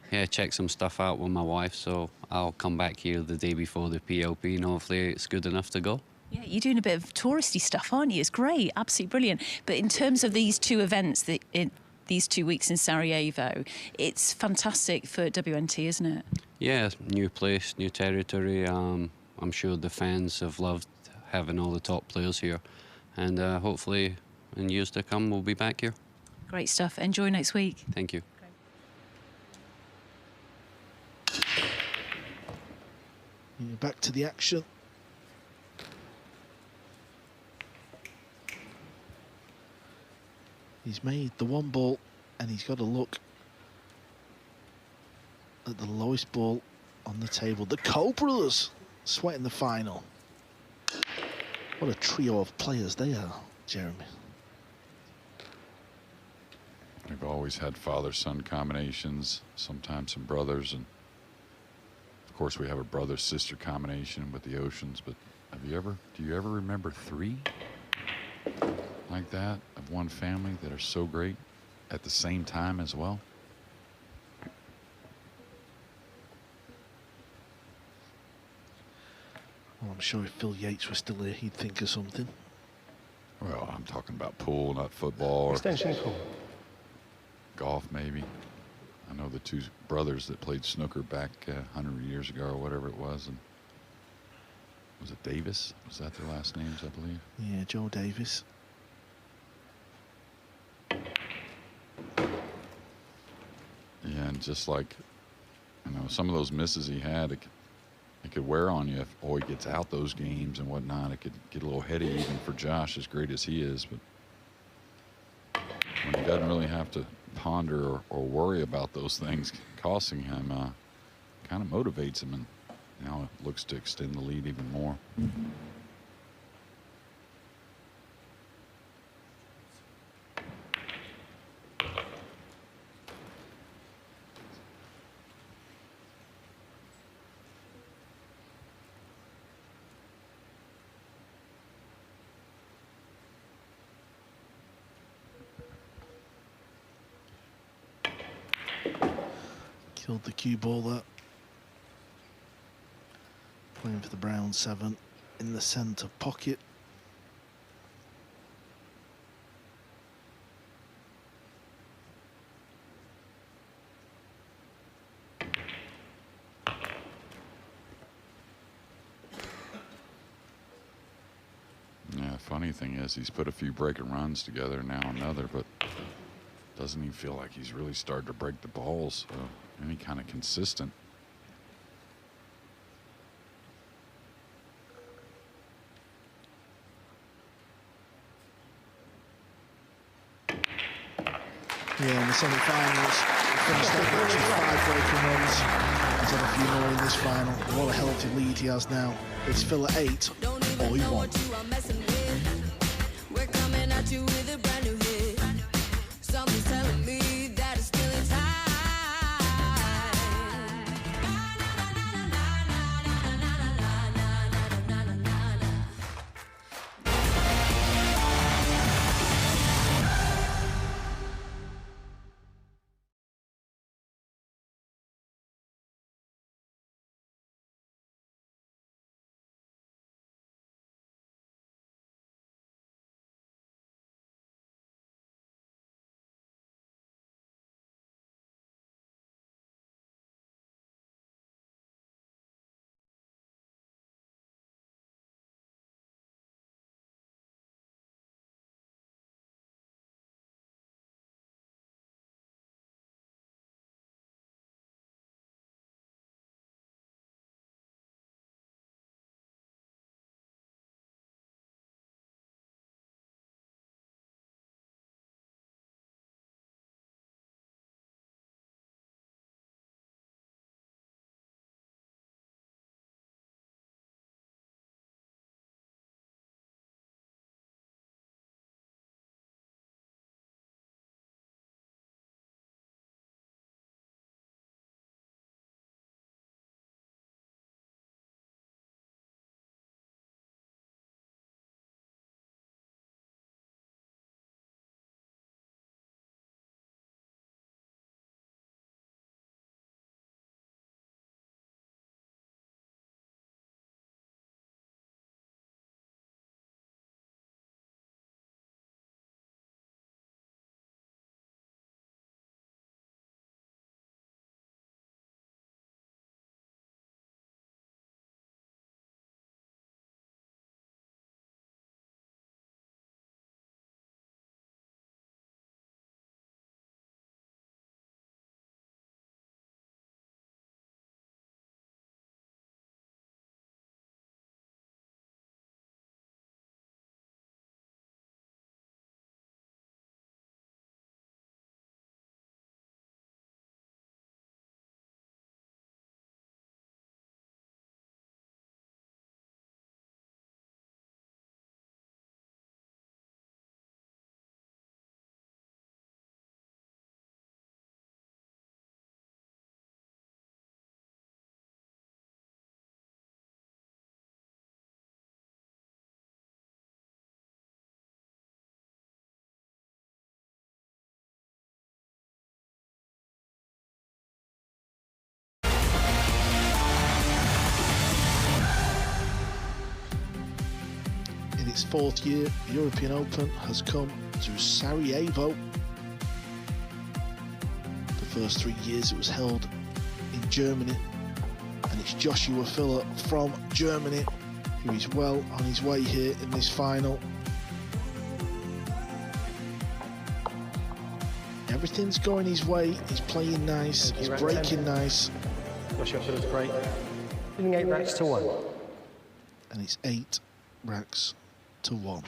yeah, check some stuff out with my wife. So I'll come back here the day before the PLP, and hopefully it's good enough to go. Yeah, you're doing a bit of touristy stuff, aren't you? It's great, absolutely brilliant. But in terms of these two events, these 2 weeks in Sarajevo, it's fantastic for WNT, isn't it? Yeah, new place, new territory. I'm sure the fans have loved having all the top players here, and hopefully in years to come we'll be back here. Great stuff. Enjoy next week. Thank you. Back to the action. He's made the one ball, and he's got to look at the lowest ball on the table. The Cole brothers sweating the final. What a trio of players they are, Jeremy. We've always had father-son combinations, sometimes some brothers, and of course we have a brother-sister combination with the Oceans, but do you ever remember 3 like that of one family that are so great at the same time as well? Well, I'm sure if Phil Yates was still here, he'd think of something. Well, I'm talking about pool, not football or Extension call. golf, maybe. I know the 2 brothers that played snooker back 100 years ago or whatever it was. And was it Davis? Was that their last names, I believe? Yeah, Joe Davis. Yeah, and just like, some of those misses he had, it could wear on you if he gets out those games and whatnot. It could get a little heady even for Josh, as great as he is. But when he doesn't really have to ponder or worry about those things costing him, kind of motivates him, and now it looks to extend the lead even more. Killed the cue ball there. Playing for the Brown 7 in the centre pocket. Yeah, funny thing is he's put a few breaking runs together, now another, but doesn't even feel like he's really started to break the balls any kind of consistent. Yeah, in the semi-finals, he finished that match with 5 breaking runs. He's had a few more in this final. What a healthy lead he has now. It's Phil at 8, Don't or even he know won. what you are messing with. We're coming at you with a brand new hit. Something's telling me its 4th year, the European Open has come to Sarajevo. The first 3 years it was held in Germany, and it's Joshua Filler from Germany who is well on his way here in this final. Everything's going his way, he's playing nice, he's breaking nice. Joshua Filler's great. Leading 8 racks to 1. And it's 8 racks to 1.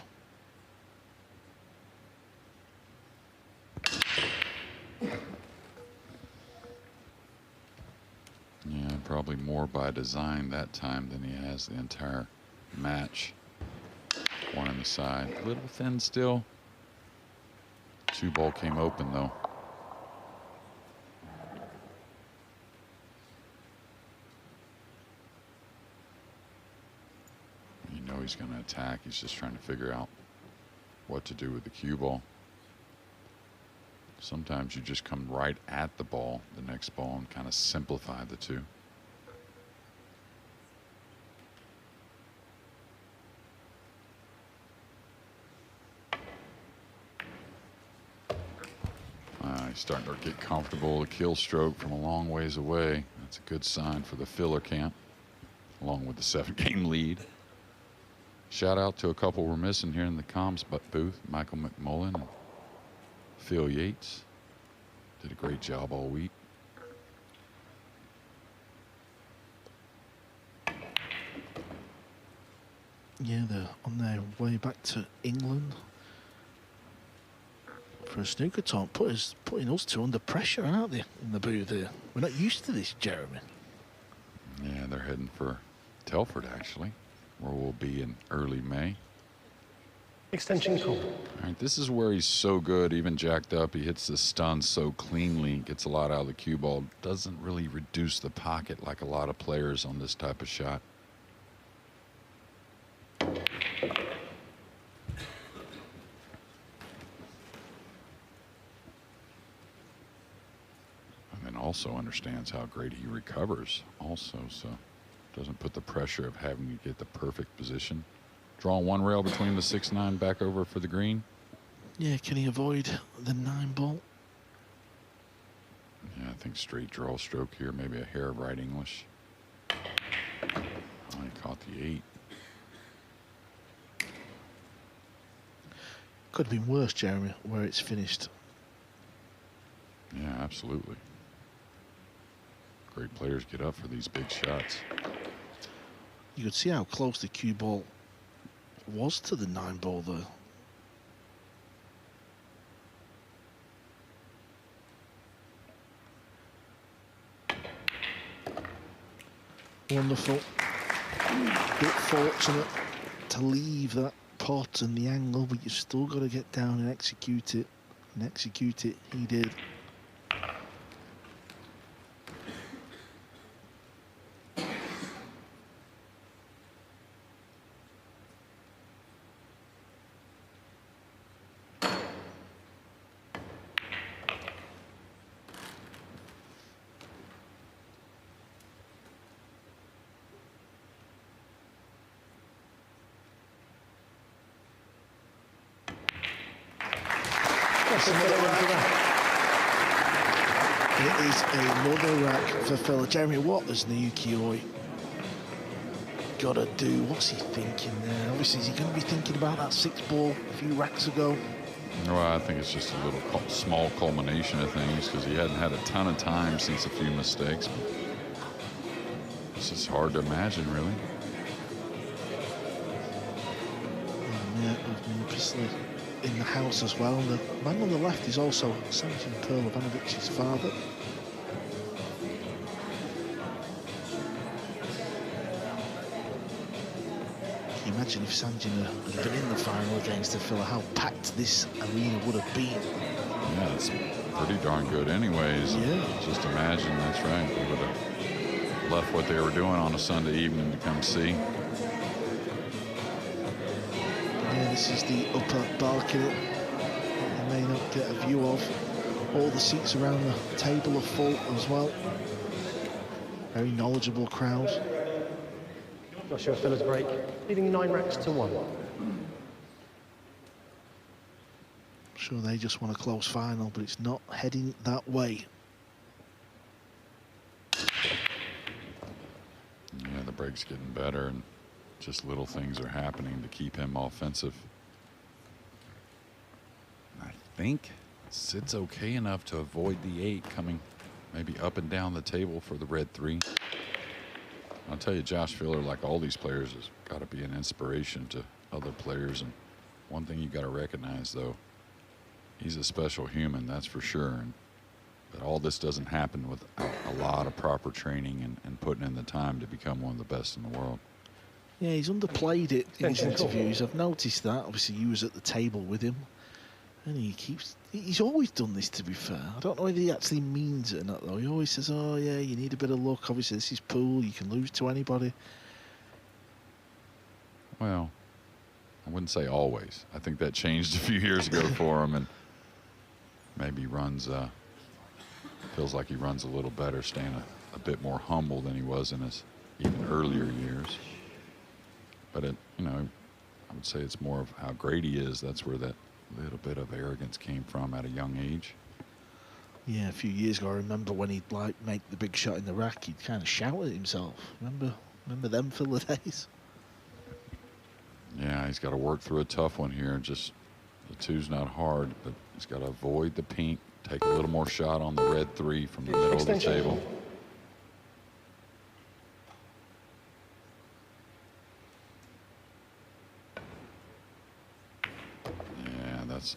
Yeah, probably more by design that time than he has the entire match. 1 on the side, a little thin still. 2 ball came open though. You know he's going to attack. He's just trying to figure out what to do with the cue ball. Sometimes you just come right at the ball, the next ball, and kind of simplify the two. He's starting to get comfortable. A kill stroke from a long ways away. That's a good sign for the Filler camp, along with the 7-game lead. Shout out to a couple we're missing here in the comms booth. Michael McMullen and Phil Yates did a great job all week. Yeah, they're on their way back to England for a snooker talk. Putting us two under pressure, aren't they, in the booth here? We're not used to this, Jeremy. Yeah, they're heading for Telford, actually, where we'll be in early May. Extension call. All right, this is where he's so good, even jacked up. He hits the stun so cleanly, gets a lot out of the cue ball. Doesn't really reduce the pocket like a lot of players on this type of shot. And also understands how great he recovers also, so doesn't put the pressure of having to get the perfect position. Drawing 1 rail between the 6-9 back over for the green. Yeah, can he avoid the 9 ball? Yeah, I think straight draw stroke here, maybe a hair of right English. Oh, he caught the 8. Could have been worse, Jeremy, where it's finished. Yeah, absolutely. Great players get up for these big shots. You could see how close the cue ball was to the 9 ball there. Wonderful. Bit fortunate to leave that pot and the angle, but you've still got to get down and execute it. And execute it, he did. It is another rack for Filler. Jeremy, what has Naoyuki got to do? What's he thinking there? Obviously, is he going to be thinking about that 6 ball a few racks ago? Well, I think it's just a little small culmination of things because he hadn't had a ton of time since a few mistakes. But it's just hard to imagine, really. Yeah, obviously in the house as well. The man on the left is also Sanjin Perlovanovich's father. Can you imagine if Sanjin had been in the final against the Filler, how packed this arena would have been? Yeah, it's pretty darn good anyways. Yeah. Just imagine, that's right. They would have left what they were doing on a Sunday evening to come see. Yeah, this is the upper balcony that you may not get a view of. All the seats around the table are full as well. Very knowledgeable crowd. Joshua Filler's break, leading 9 racks to 1. sure they just want a close final, but it's not heading that way. Yeah, the break's getting better, and just little things are happening to keep him offensive. I think sits okay enough to avoid the 8 coming maybe up and down the table for the red 3. I'll tell you, Josh Filler, like all these players, has got to be an inspiration to other players. And one thing you got to recognize, though, he's a special human, that's for sure. But all this doesn't happen without a lot of proper training and putting in the time to become one of the best in the world. Yeah, he's underplayed it in his interviews. I've noticed that. Obviously, you was at the table with him. And he's always done this, to be fair. I don't know whether he actually means it or not, though. He always says, oh, yeah, you need a bit of luck. Obviously, this is pool. You can lose to anybody. Well, I wouldn't say always. I think that changed a few years ago for him, and maybe feels like he runs a little better, staying a bit more humble than he was in his even earlier years. But, I would say it's more of how great he is. That's where that little bit of arrogance came from at a young age. Yeah, a few years ago, I remember when he'd make the big shot in the rack, he'd kind of shout at himself. Remember them filler days? Yeah, he's got to work through a tough one here. Just the 2's not hard, but he's got to avoid the pink, take a little more shot on the red 3 from the middle of the table.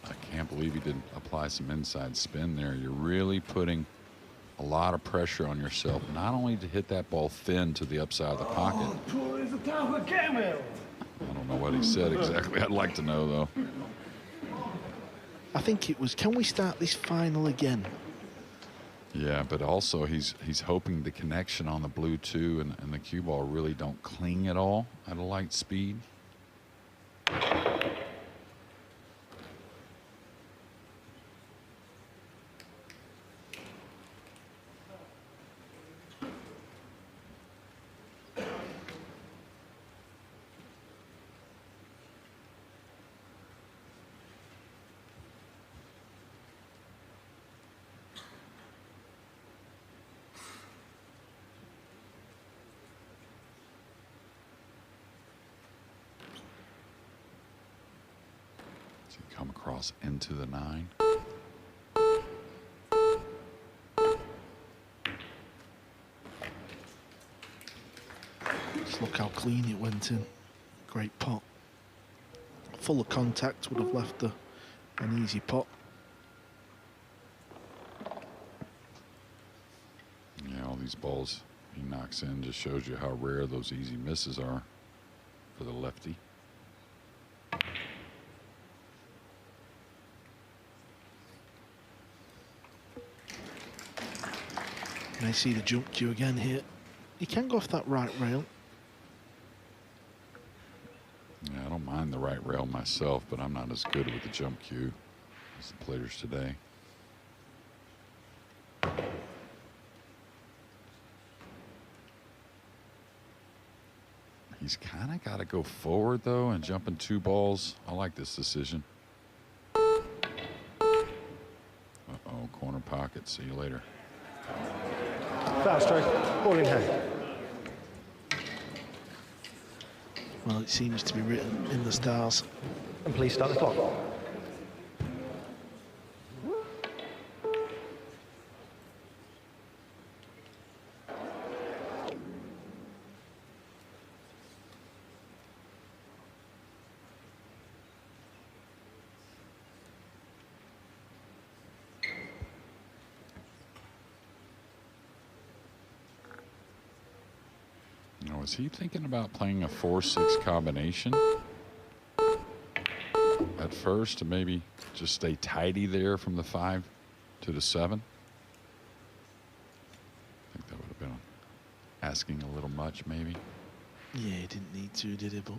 I can't believe he didn't apply some inside spin there. You're really putting a lot of pressure on yourself, not only to hit that ball thin to the upside of the pocket. I don't know what he said exactly. I'd like to know, though. I think it was, can we start this final again? Yeah, but also he's hoping the connection on the blue 2 and the cue ball really don't cling at all at a light speed. Come across into the 9. Just look how clean it went in. Great pot. Full of contact would have left an easy pot. Yeah, all these balls he knocks in just shows you how rare those easy misses are for the lefty. May see the jump cue again here. He can go off that right rail. Yeah, I don't mind the right rail myself, but I'm not as good with the jump cue as the players today. He's kind of got to go forward, though, and jumping 2 balls. I like this decision. Uh-oh, corner pocket. See you later. Foul stroke, ball in hand. Well, it seems to be written in the stars. And please start the clock. Is he thinking about playing a 4-6 combination at first to maybe just stay tidy there from the 5 to the 7? I think that would have been asking a little much, maybe. Yeah, he didn't need to, did he? But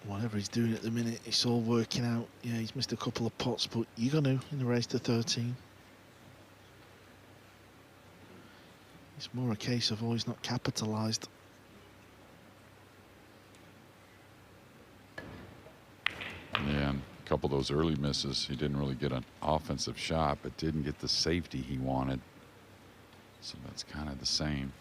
whatever he's doing at the minute, it's all working out. Yeah, he's missed a couple of pots, but you're going to in the race to 13. It's more a case of always not capitalised. couple of those early misses. He didn't really get an offensive shot, but didn't get the safety he wanted. So that's kind of the same.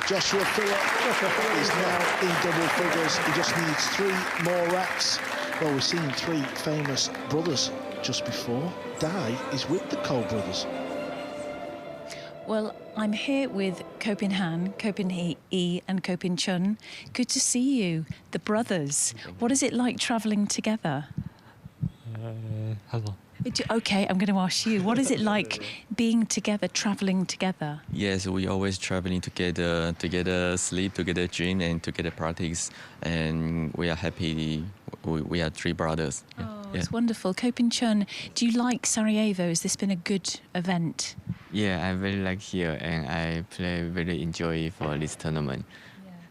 Joshua Phillip is now in double figures. He just needs 3 more racks. Well, we've seen 3 famous brothers just before. Dai is with the Cole brothers. Well, I'm here with Kopin Han, Kopin Hee, and Kopin Chung. Good to see you, the brothers. What is it like travelling together? Hello. Okay, I'm going to ask you. What is it like being together, travelling together? Yes, we always traveling together sleep, together gym, and together practice. And we are happy. We are 3 brothers. Oh, it's wonderful. Kopin Chung, do you like Sarajevo? Has this been a good event? Yeah, I very like here, and I very enjoy for this tournament.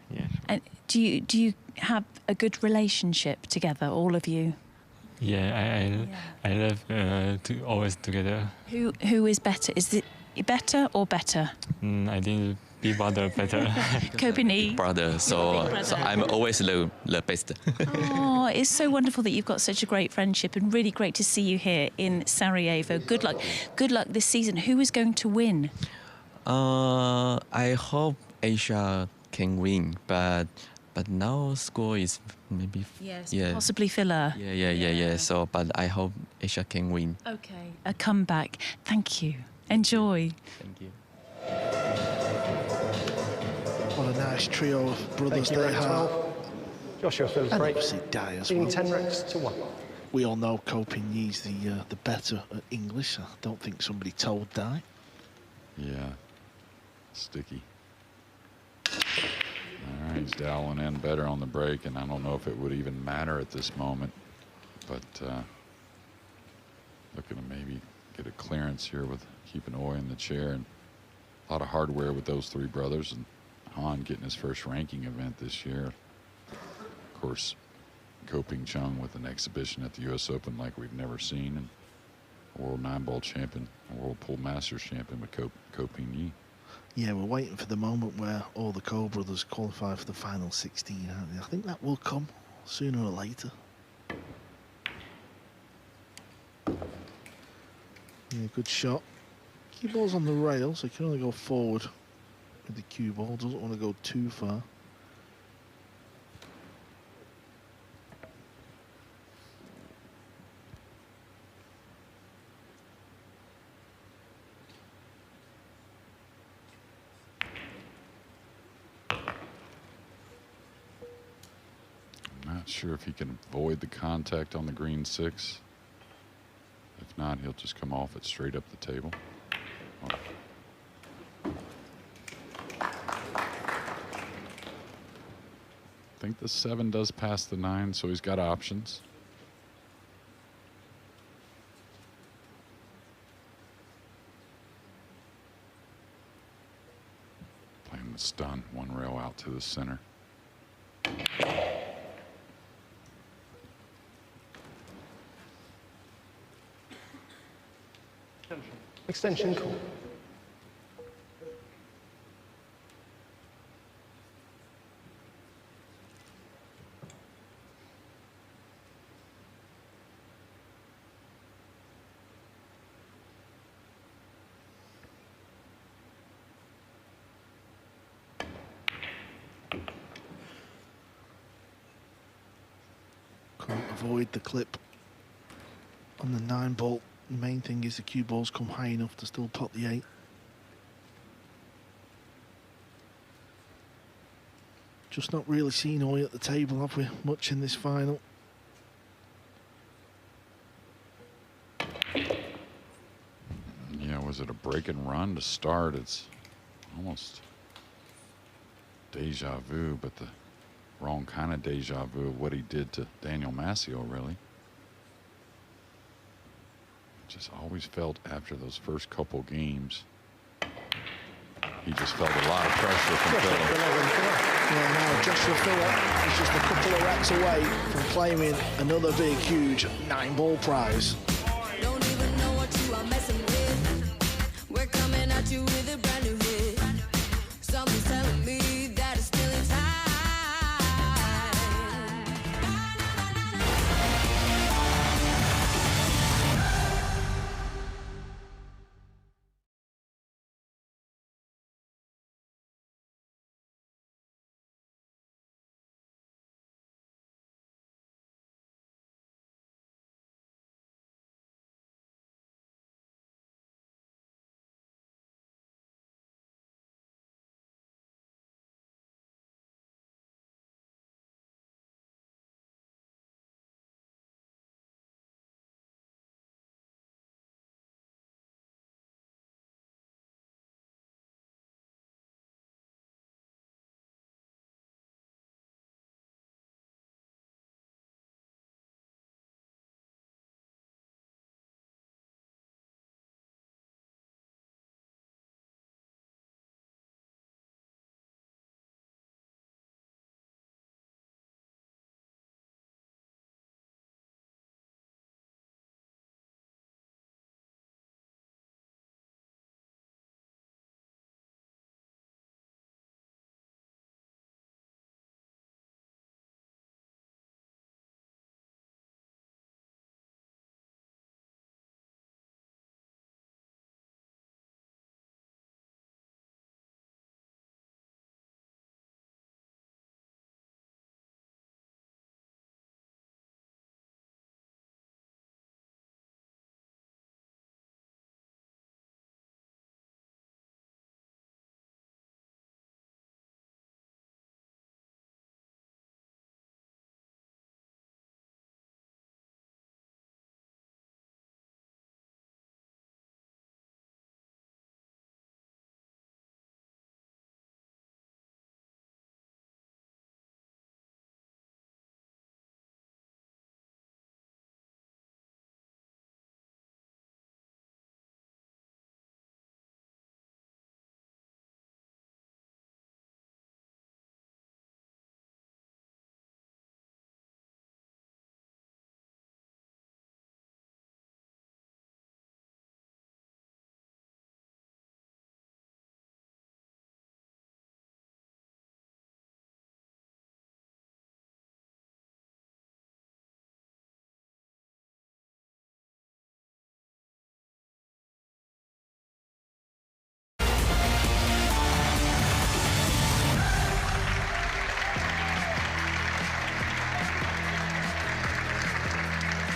Yeah. And do you have a good relationship together, all of you? Yeah, I love to always together. Who is better? Is it better or better? I think be better. Kopin Hee. Brother, so I'm always the best. Oh, it's so wonderful that you've got such a great friendship, and really great to see you here in Sarajevo. Good luck this season. Who is going to win? I hope Asia can win, but now score is maybe possibly filler. Yeah. So, but I hope Asia can win. Okay, a comeback. Thank you. Enjoy. Thank you. What a nice trio of brothers Thank you, they rack have. 12. Joshua Phil's And break. obviously Dai as Leading well. 10 racks to 1. We all know Kopin Yee's the better at English. I don't think somebody told Dai. Yeah, sticky. All right, he's dialing in better on the break, and I don't know if it would even matter at this moment, but looking to maybe get a clearance here with keeping Oy in the chair, and a lot of hardware with those 3 brothers, and Han getting his first ranking event this year. Of course, Kopin Chung with an exhibition at the U.S. Open like we've never seen, and a World 9-ball champion, a World Pool Masters champion with Kopin Yee. Yeah, we're waiting for the moment where all the Cole brothers qualify for the final 16, aren't they? I think that will come sooner or later. Yeah, good shot. Cue ball's on the rail, so he can only go forward with the cue ball. Doesn't want to go too far. Not sure if he can avoid the contact on the green 6. If not, he'll just come off it straight up the table. I think the 7 does pass the 9, so he's got options. Playing the stun, 1 rail out to the center. Extension call. Couldn't avoid the clip on the 9-ball. The main thing is the cue balls come high enough to still pot the 8. Just not really seen Oy at the table, have we? Much in this final. Yeah, was it a break and run to start? It's almost deja vu, but the wrong kind of deja vu of what he did to Daniel Masio, really. Just always felt after those first couple games He just felt a lot of pressure from Phil. Yeah, now Joshua Phillip is just a couple of racks away from claiming another big, huge 9-ball prize. Don't even know what you are messing with. We're coming at you with a brand new hit. Someone's telling me that it's still in time.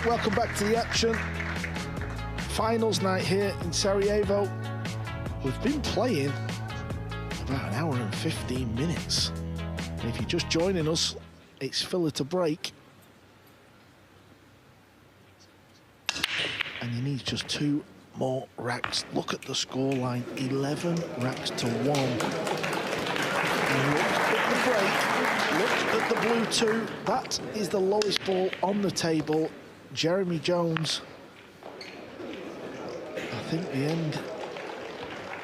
Welcome back to the action. Finals night here in Sarajevo. We've been playing about an hour and 15 minutes. And if you're just joining us, it's filler to break. And you need just 2 more racks. Look at the scoreline, 11 racks to 1. And look at the break, look at the blue 2. That is the lowest ball on the table. Jeremy Jones, I think the end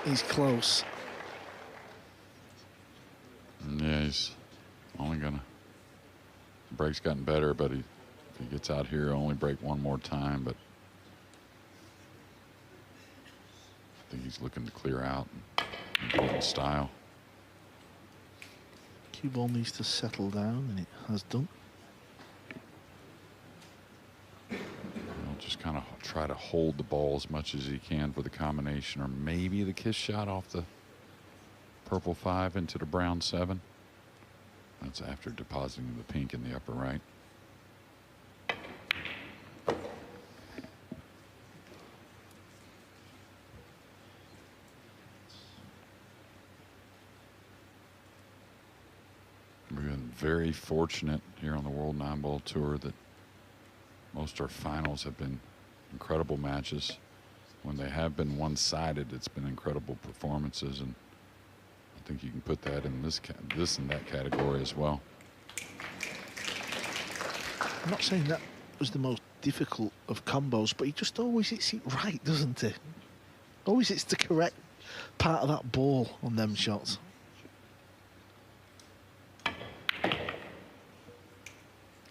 is close. Yeah, he's only gonna, break's gotten better, but if he gets out here, he'll only break 1 more time, but I think he's looking to clear out and do it in style. Cue ball needs to settle down, and it has done. Just kind of try to hold the ball as much as he can for the combination, or maybe the kiss shot off the purple 5 into the brown 7. That's after depositing the pink in the upper right. We've been very fortunate here on the World 9-Ball Tour that most of our finals have been incredible matches. When they have been one-sided, it's been incredible performances, and I think you can put that in this and that category as well. I'm not saying that was the most difficult of combos, but he just always hits it right, doesn't he? Always hits the correct part of that ball on them shots.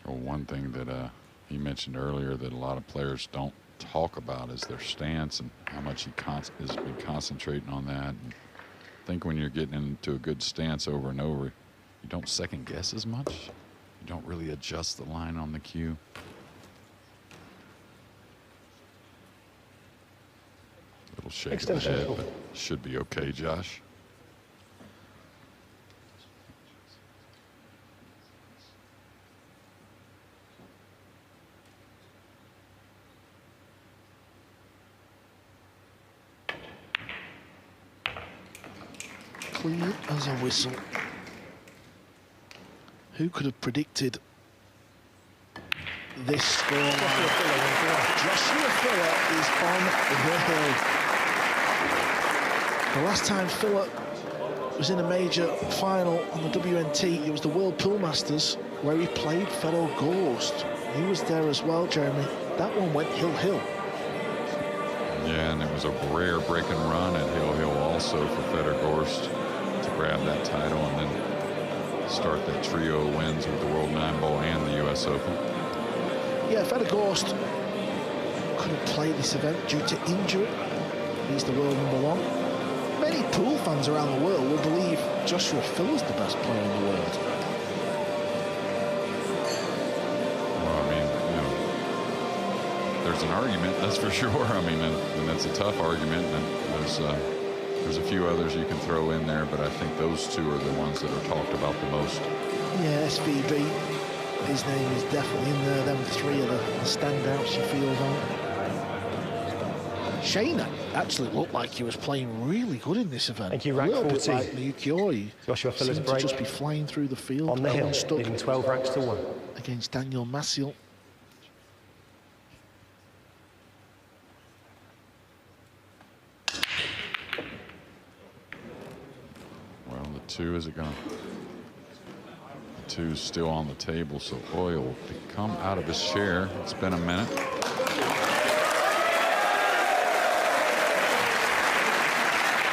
Well, one thing that he mentioned earlier that a lot of players don't talk about is their stance and how much he has been concentrating on that. And I think when you're getting into a good stance over and over, you don't second guess as much. You don't really adjust the line on the cue. A little shake of the head, but should be okay, Josh. Clean as a whistle. Who could have predicted this scoreline? Joshua Filler is on the hill. The last time Filler was in a major final on the WNT, it was the World Pool Masters, where he played Fedor Gorst. He was there as well, Jeremy. That one went hill-hill. Yeah, and it was a rare break and run at hill-hill also for Fedor Gorst to grab that title and then start that trio of wins with the World 9-Ball and the US Open. Yeah, Fedor Gorst couldn't play this event due to injury. He's the world #1. Many pool fans around the world will believe Joshua Filler's the best player in the world. Well, I mean, you know, there's an argument, that's for sure. I mean, and that's a tough argument. And there's a few others you can throw in there, but I think those two are the ones that are talked about the most. Yeah, SVB, his name is definitely in there. Them three are the standouts you feel about. Shayna actually looked like he was playing really good in this event. Thank you, rank 40. Bit like Naoyuki. Joshua Filler's seemed break. to just be flying through the field. On the hill, unstuck leading 12 ranks to 1. against Daniel Massiel. Well, the 2 is it going? The 2's still on the table, so Oil will come out of his chair. It's been a minute.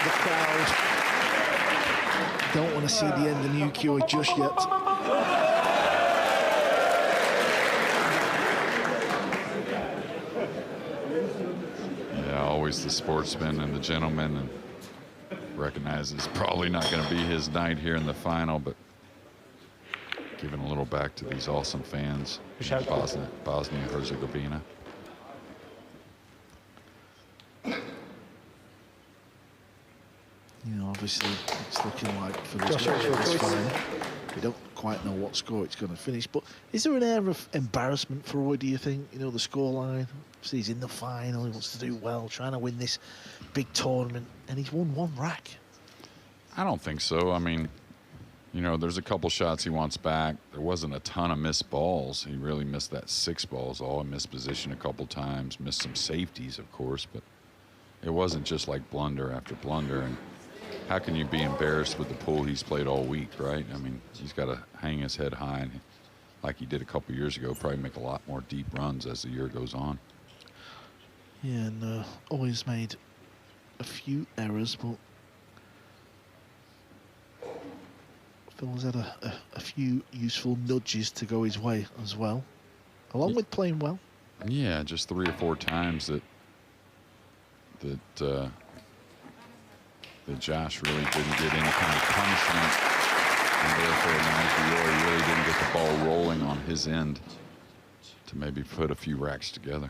The crowd don't want to see the end of Naoyuki just yet. Yeah, always the sportsman and the gentleman, and recognizes it's probably not going to be his night here in the final, but giving a little back to these awesome fans in Bosnia-Herzegovina. You know, obviously, it's looking like for this final, we don't quite know what score it's going to finish. But is there an air of embarrassment for Roy, do you think? You know, the scoreline. Obviously, he's in the final. He wants to do well, trying to win this big tournament, and he's won 1 rack. I don't think so. I mean, you know, there's a couple shots he wants back. There wasn't a ton of missed balls. He really missed that 6 balls all. He missed position a couple times, missed some safeties, of course, but it wasn't just like blunder after blunder. And how can you be embarrassed with the pool he's played all week, right? I mean, he's got to hang his head high, and like he did a couple years ago, probably make a lot more deep runs as the year goes on. Yeah, and always made a few errors, but Phil's had a few useful nudges to go his way as well, along with playing well. Yeah, just 3 or 4 times that Josh really didn't get any kind of punishment, and therefore Naoyuki really didn't get the ball rolling on his end to maybe put a few racks together.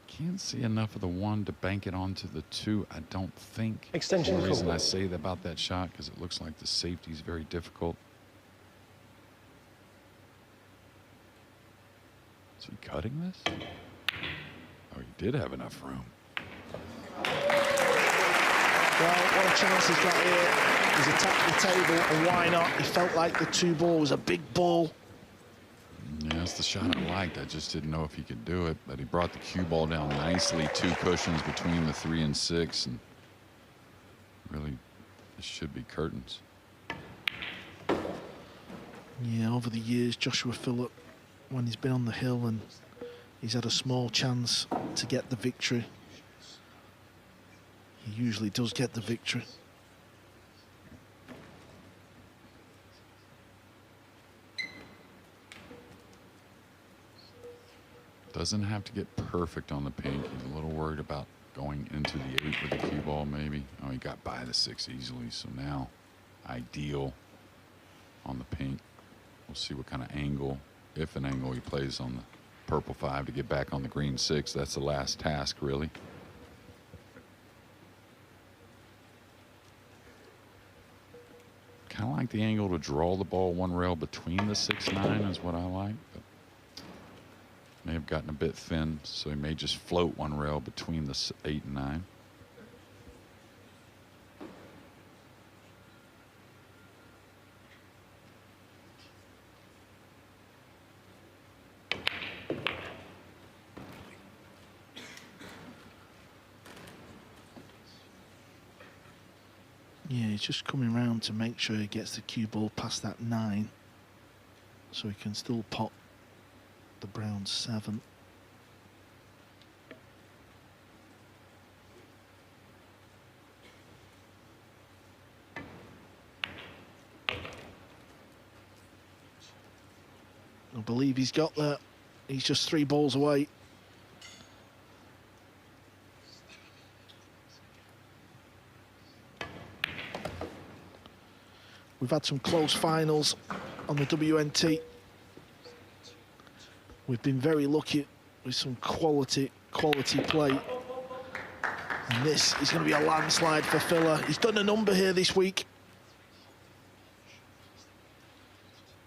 Can't see enough of the 1 to bank it onto the 2, I don't think. Extension. The reason I say that about that shot, because it looks like the safety is very difficult. Is he cutting this? Oh, he did have enough room. Well, what a chance he's got here. He's attacked the table, and why not? He felt like the 2 ball was a big ball. Yeah, that's the shot I liked. I just didn't know if he could do it, but he brought the cue ball down nicely. 2 cushions between the 3 and 6, and really, this should be curtains. Yeah, over the years, Joshua Phillip, when he's been on the hill and he's had a small chance to get the victory, He usually does get the victory. Doesn't have to get perfect on the pink. He's a little worried about going into the 8 with the cue ball, maybe. Oh, he got by the 6 easily, so now ideal on the pink. We'll see what kind of angle, if an angle, he plays on the purple 5 to get back on the green 6. That's the last task, really. Kind of like the angle to draw the ball 1 rail between the 6-9 is what I like. But may have gotten a bit thin, so he may just float 1 rail between the 8 and 9. Yeah, he's just coming round to make sure he gets the cue ball past that 9, so he can still pot the brown 7. I believe he's got that. He's just 3 balls away. We've had some close finals on the WNT. We've been very lucky with some quality play. And this is going to be a landslide for Filler. He's done a number here this week.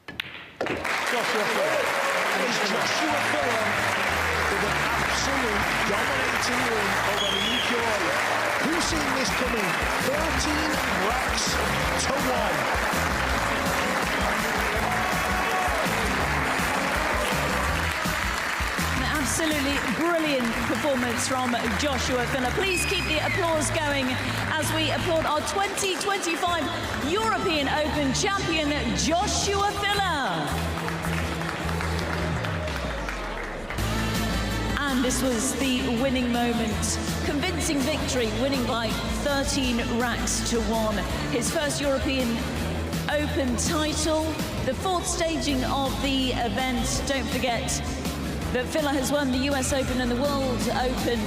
Joshua Filler. And it's Joshua Filler with an absolute dominating win over Naoyuki. Who's seen this coming? 14 racks to 1. Absolutely brilliant performance from Joshua Filler. Please keep the applause going as we applaud our 2025 European Open champion, Joshua Filler. And this was the winning moment. Convincing victory, winning by 13 racks to 1. His first European Open title, the 4th staging of the event. Don't forget that Filler has won the US Open and the World Open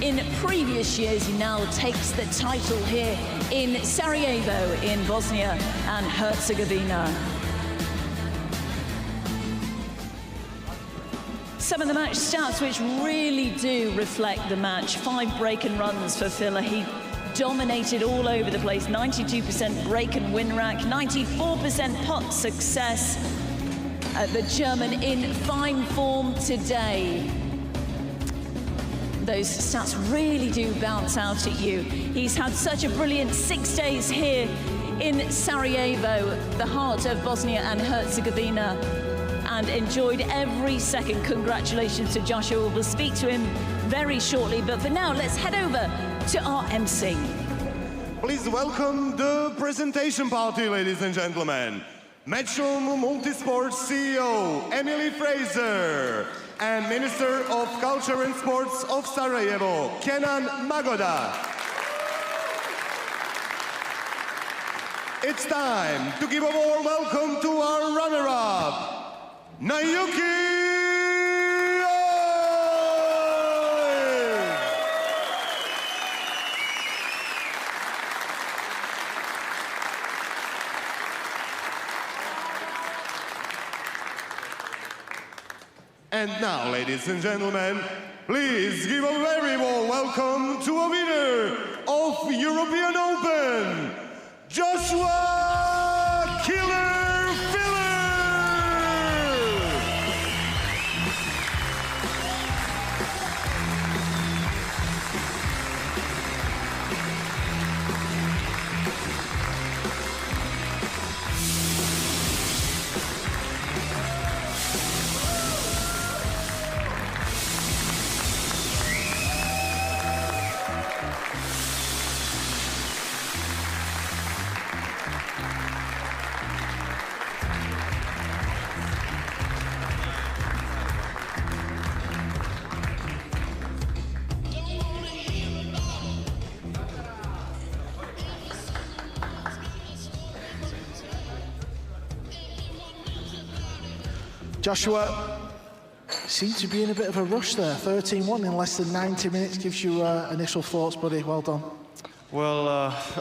in previous years. He now takes the title here in Sarajevo in Bosnia and Herzegovina. Some of the match stats which really do reflect the match. 5 break and runs for Filler. He dominated all over the place. 92% break and win rack, 94% pot success. The German in fine form today. Those stats really do bounce out at you. He's had such a brilliant 6 days here in Sarajevo, the heart of Bosnia and Herzegovina, and enjoyed every second. Congratulations to Joshua. We'll speak to him very shortly, but for now, let's head over to our MC. Please welcome the presentation party, ladies and gentlemen. Matchroom Multisports CEO Emily Fraser and Minister of Culture and Sports of Sarajevo, Kenan Magoda. It's time to give a warm welcome to our runner-up, Naoyuki. And now, ladies and gentlemen, please give a very warm welcome to a winner of European Open, Joshua Killer Filler! Joshua, seem to be in a bit of a rush there. 13-1 in less than 90 minutes. Gives you initial thoughts, buddy. Well done. Well,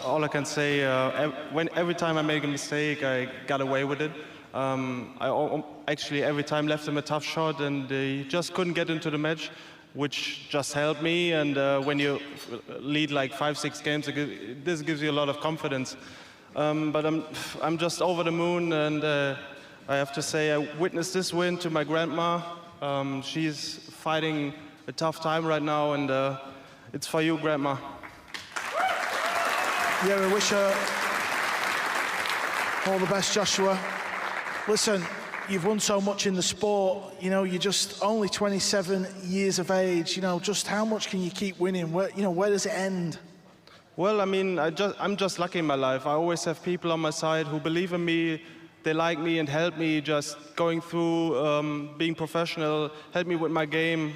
all I can say, every time I make a mistake, I got away with it. I actually every time left him a tough shot, and he just couldn't get into the match, which just helped me. And when you lead like 5-6 games, this gives you a lot of confidence. But I'm just over the moon, and I have to say I witnessed this win to my grandma. She's fighting a tough time right now, and it's for you, Grandma. Yeah, we wish her all the best, Joshua. Listen, you've won so much in the sport. You know, you're just only 27 years of age. You know, just how much can you keep winning? Where does it end? Well, I mean, I'm just lucky in my life. I always have people on my side who believe in me. They like me and help me just going through being professional, help me with my game.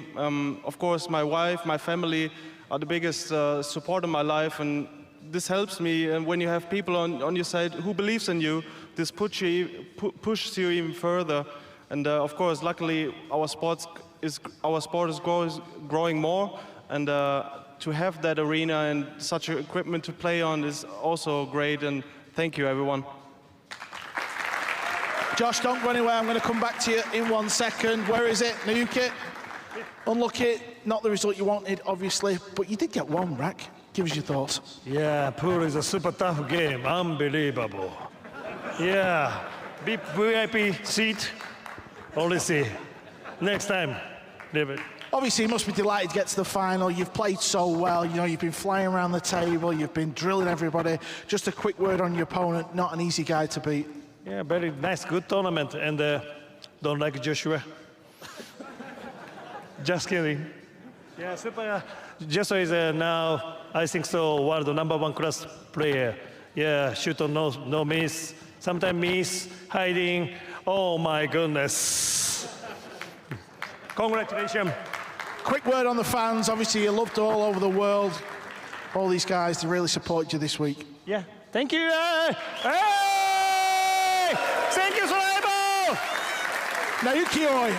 Of course, my wife, my family are the biggest support in my life, and this helps me. And when you have people on your side who believes in you, this pushes you even further. And of course, luckily, our sport is growing more, and to have that arena and such equipment to play on is also great. And thank you, everyone. Josh, don't go anywhere. I'm going to come back to you in 1 second. Where is it? Naoyuki? Unlucky, not the result you wanted, obviously, but you did get one, Rack. Give us your thoughts. Yeah, pool is a super tough game. Unbelievable. Yeah, VIP seat. Only see. Next time, David. Obviously, you must be delighted to get to the final. You've played so well. You know, you've been flying around the table. You've been drilling everybody. Just a quick word on your opponent. Not an easy guy to beat. Yeah, very nice, good tournament. And don't like Joshua. Just kidding. Yeah, super. Joshua is now, I think so, world #1 class player. Yeah, shoot or no miss. Sometimes miss, hiding. Oh my goodness. Congratulations. Quick word on the fans. Obviously, you're loved all over the world. All these guys, they really supported you this week. Yeah, thank you. Hey! Thank you, Survival! Naoyuki.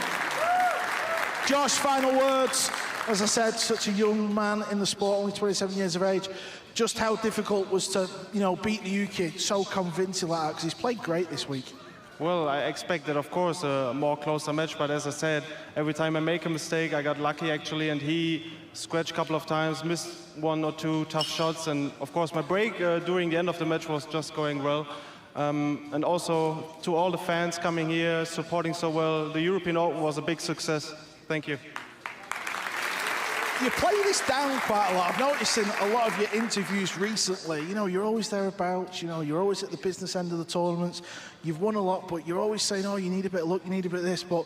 Josh, final words. As I said, such a young man in the sport, only 27 years of age. Just how difficult was to, beat Naoyuki so convincing like that, because he's played great this week. Well, I expected, of course, a more closer match, but as I said, every time I make a mistake, I got lucky, actually, and he scratched a couple of times, missed 1 or 2 tough shots, and, of course, my break during the end of the match was just going well. And also, to all the fans coming here, supporting so well, the European Open was a big success. Thank you. You play this down quite a lot. I've noticed in a lot of your interviews recently, you're always thereabouts, you're always at the business end of the tournaments. You've won a lot, but you're always saying, oh, you need a bit of luck, you need a bit of this, but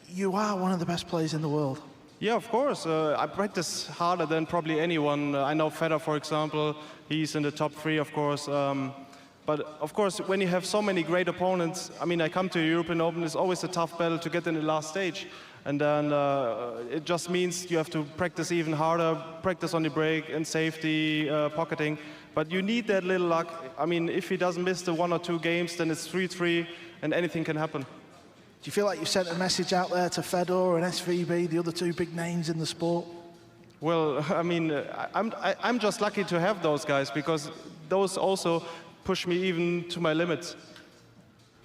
you are one of the best players in the world. Yeah, of course. I practice harder than probably anyone. I know Federer, for example, he's in the top 3, of course. But of course, when you have so many great opponents, I mean, I come to the European Open, it's always a tough battle to get in the last stage. And then it just means you have to practice even harder, practice on the break and safety, pocketing. But you need that little luck. I mean, if he doesn't miss the 1 or 2 games, then it's 3-3 and anything can happen. Do you feel like you've sent a message out there to Federer and SVB, the other 2 big names in the sport? Well, I mean, I'm just lucky to have those guys, because those also push me even to my limits.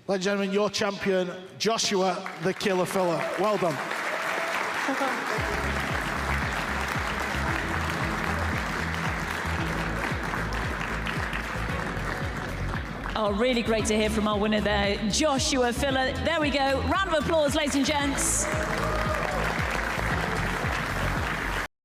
Ladies and gentlemen, your champion, Joshua the Killer Filler. Well done. Oh, really great to hear from our winner there, Joshua Filler. There we go. Round of applause, ladies and gents.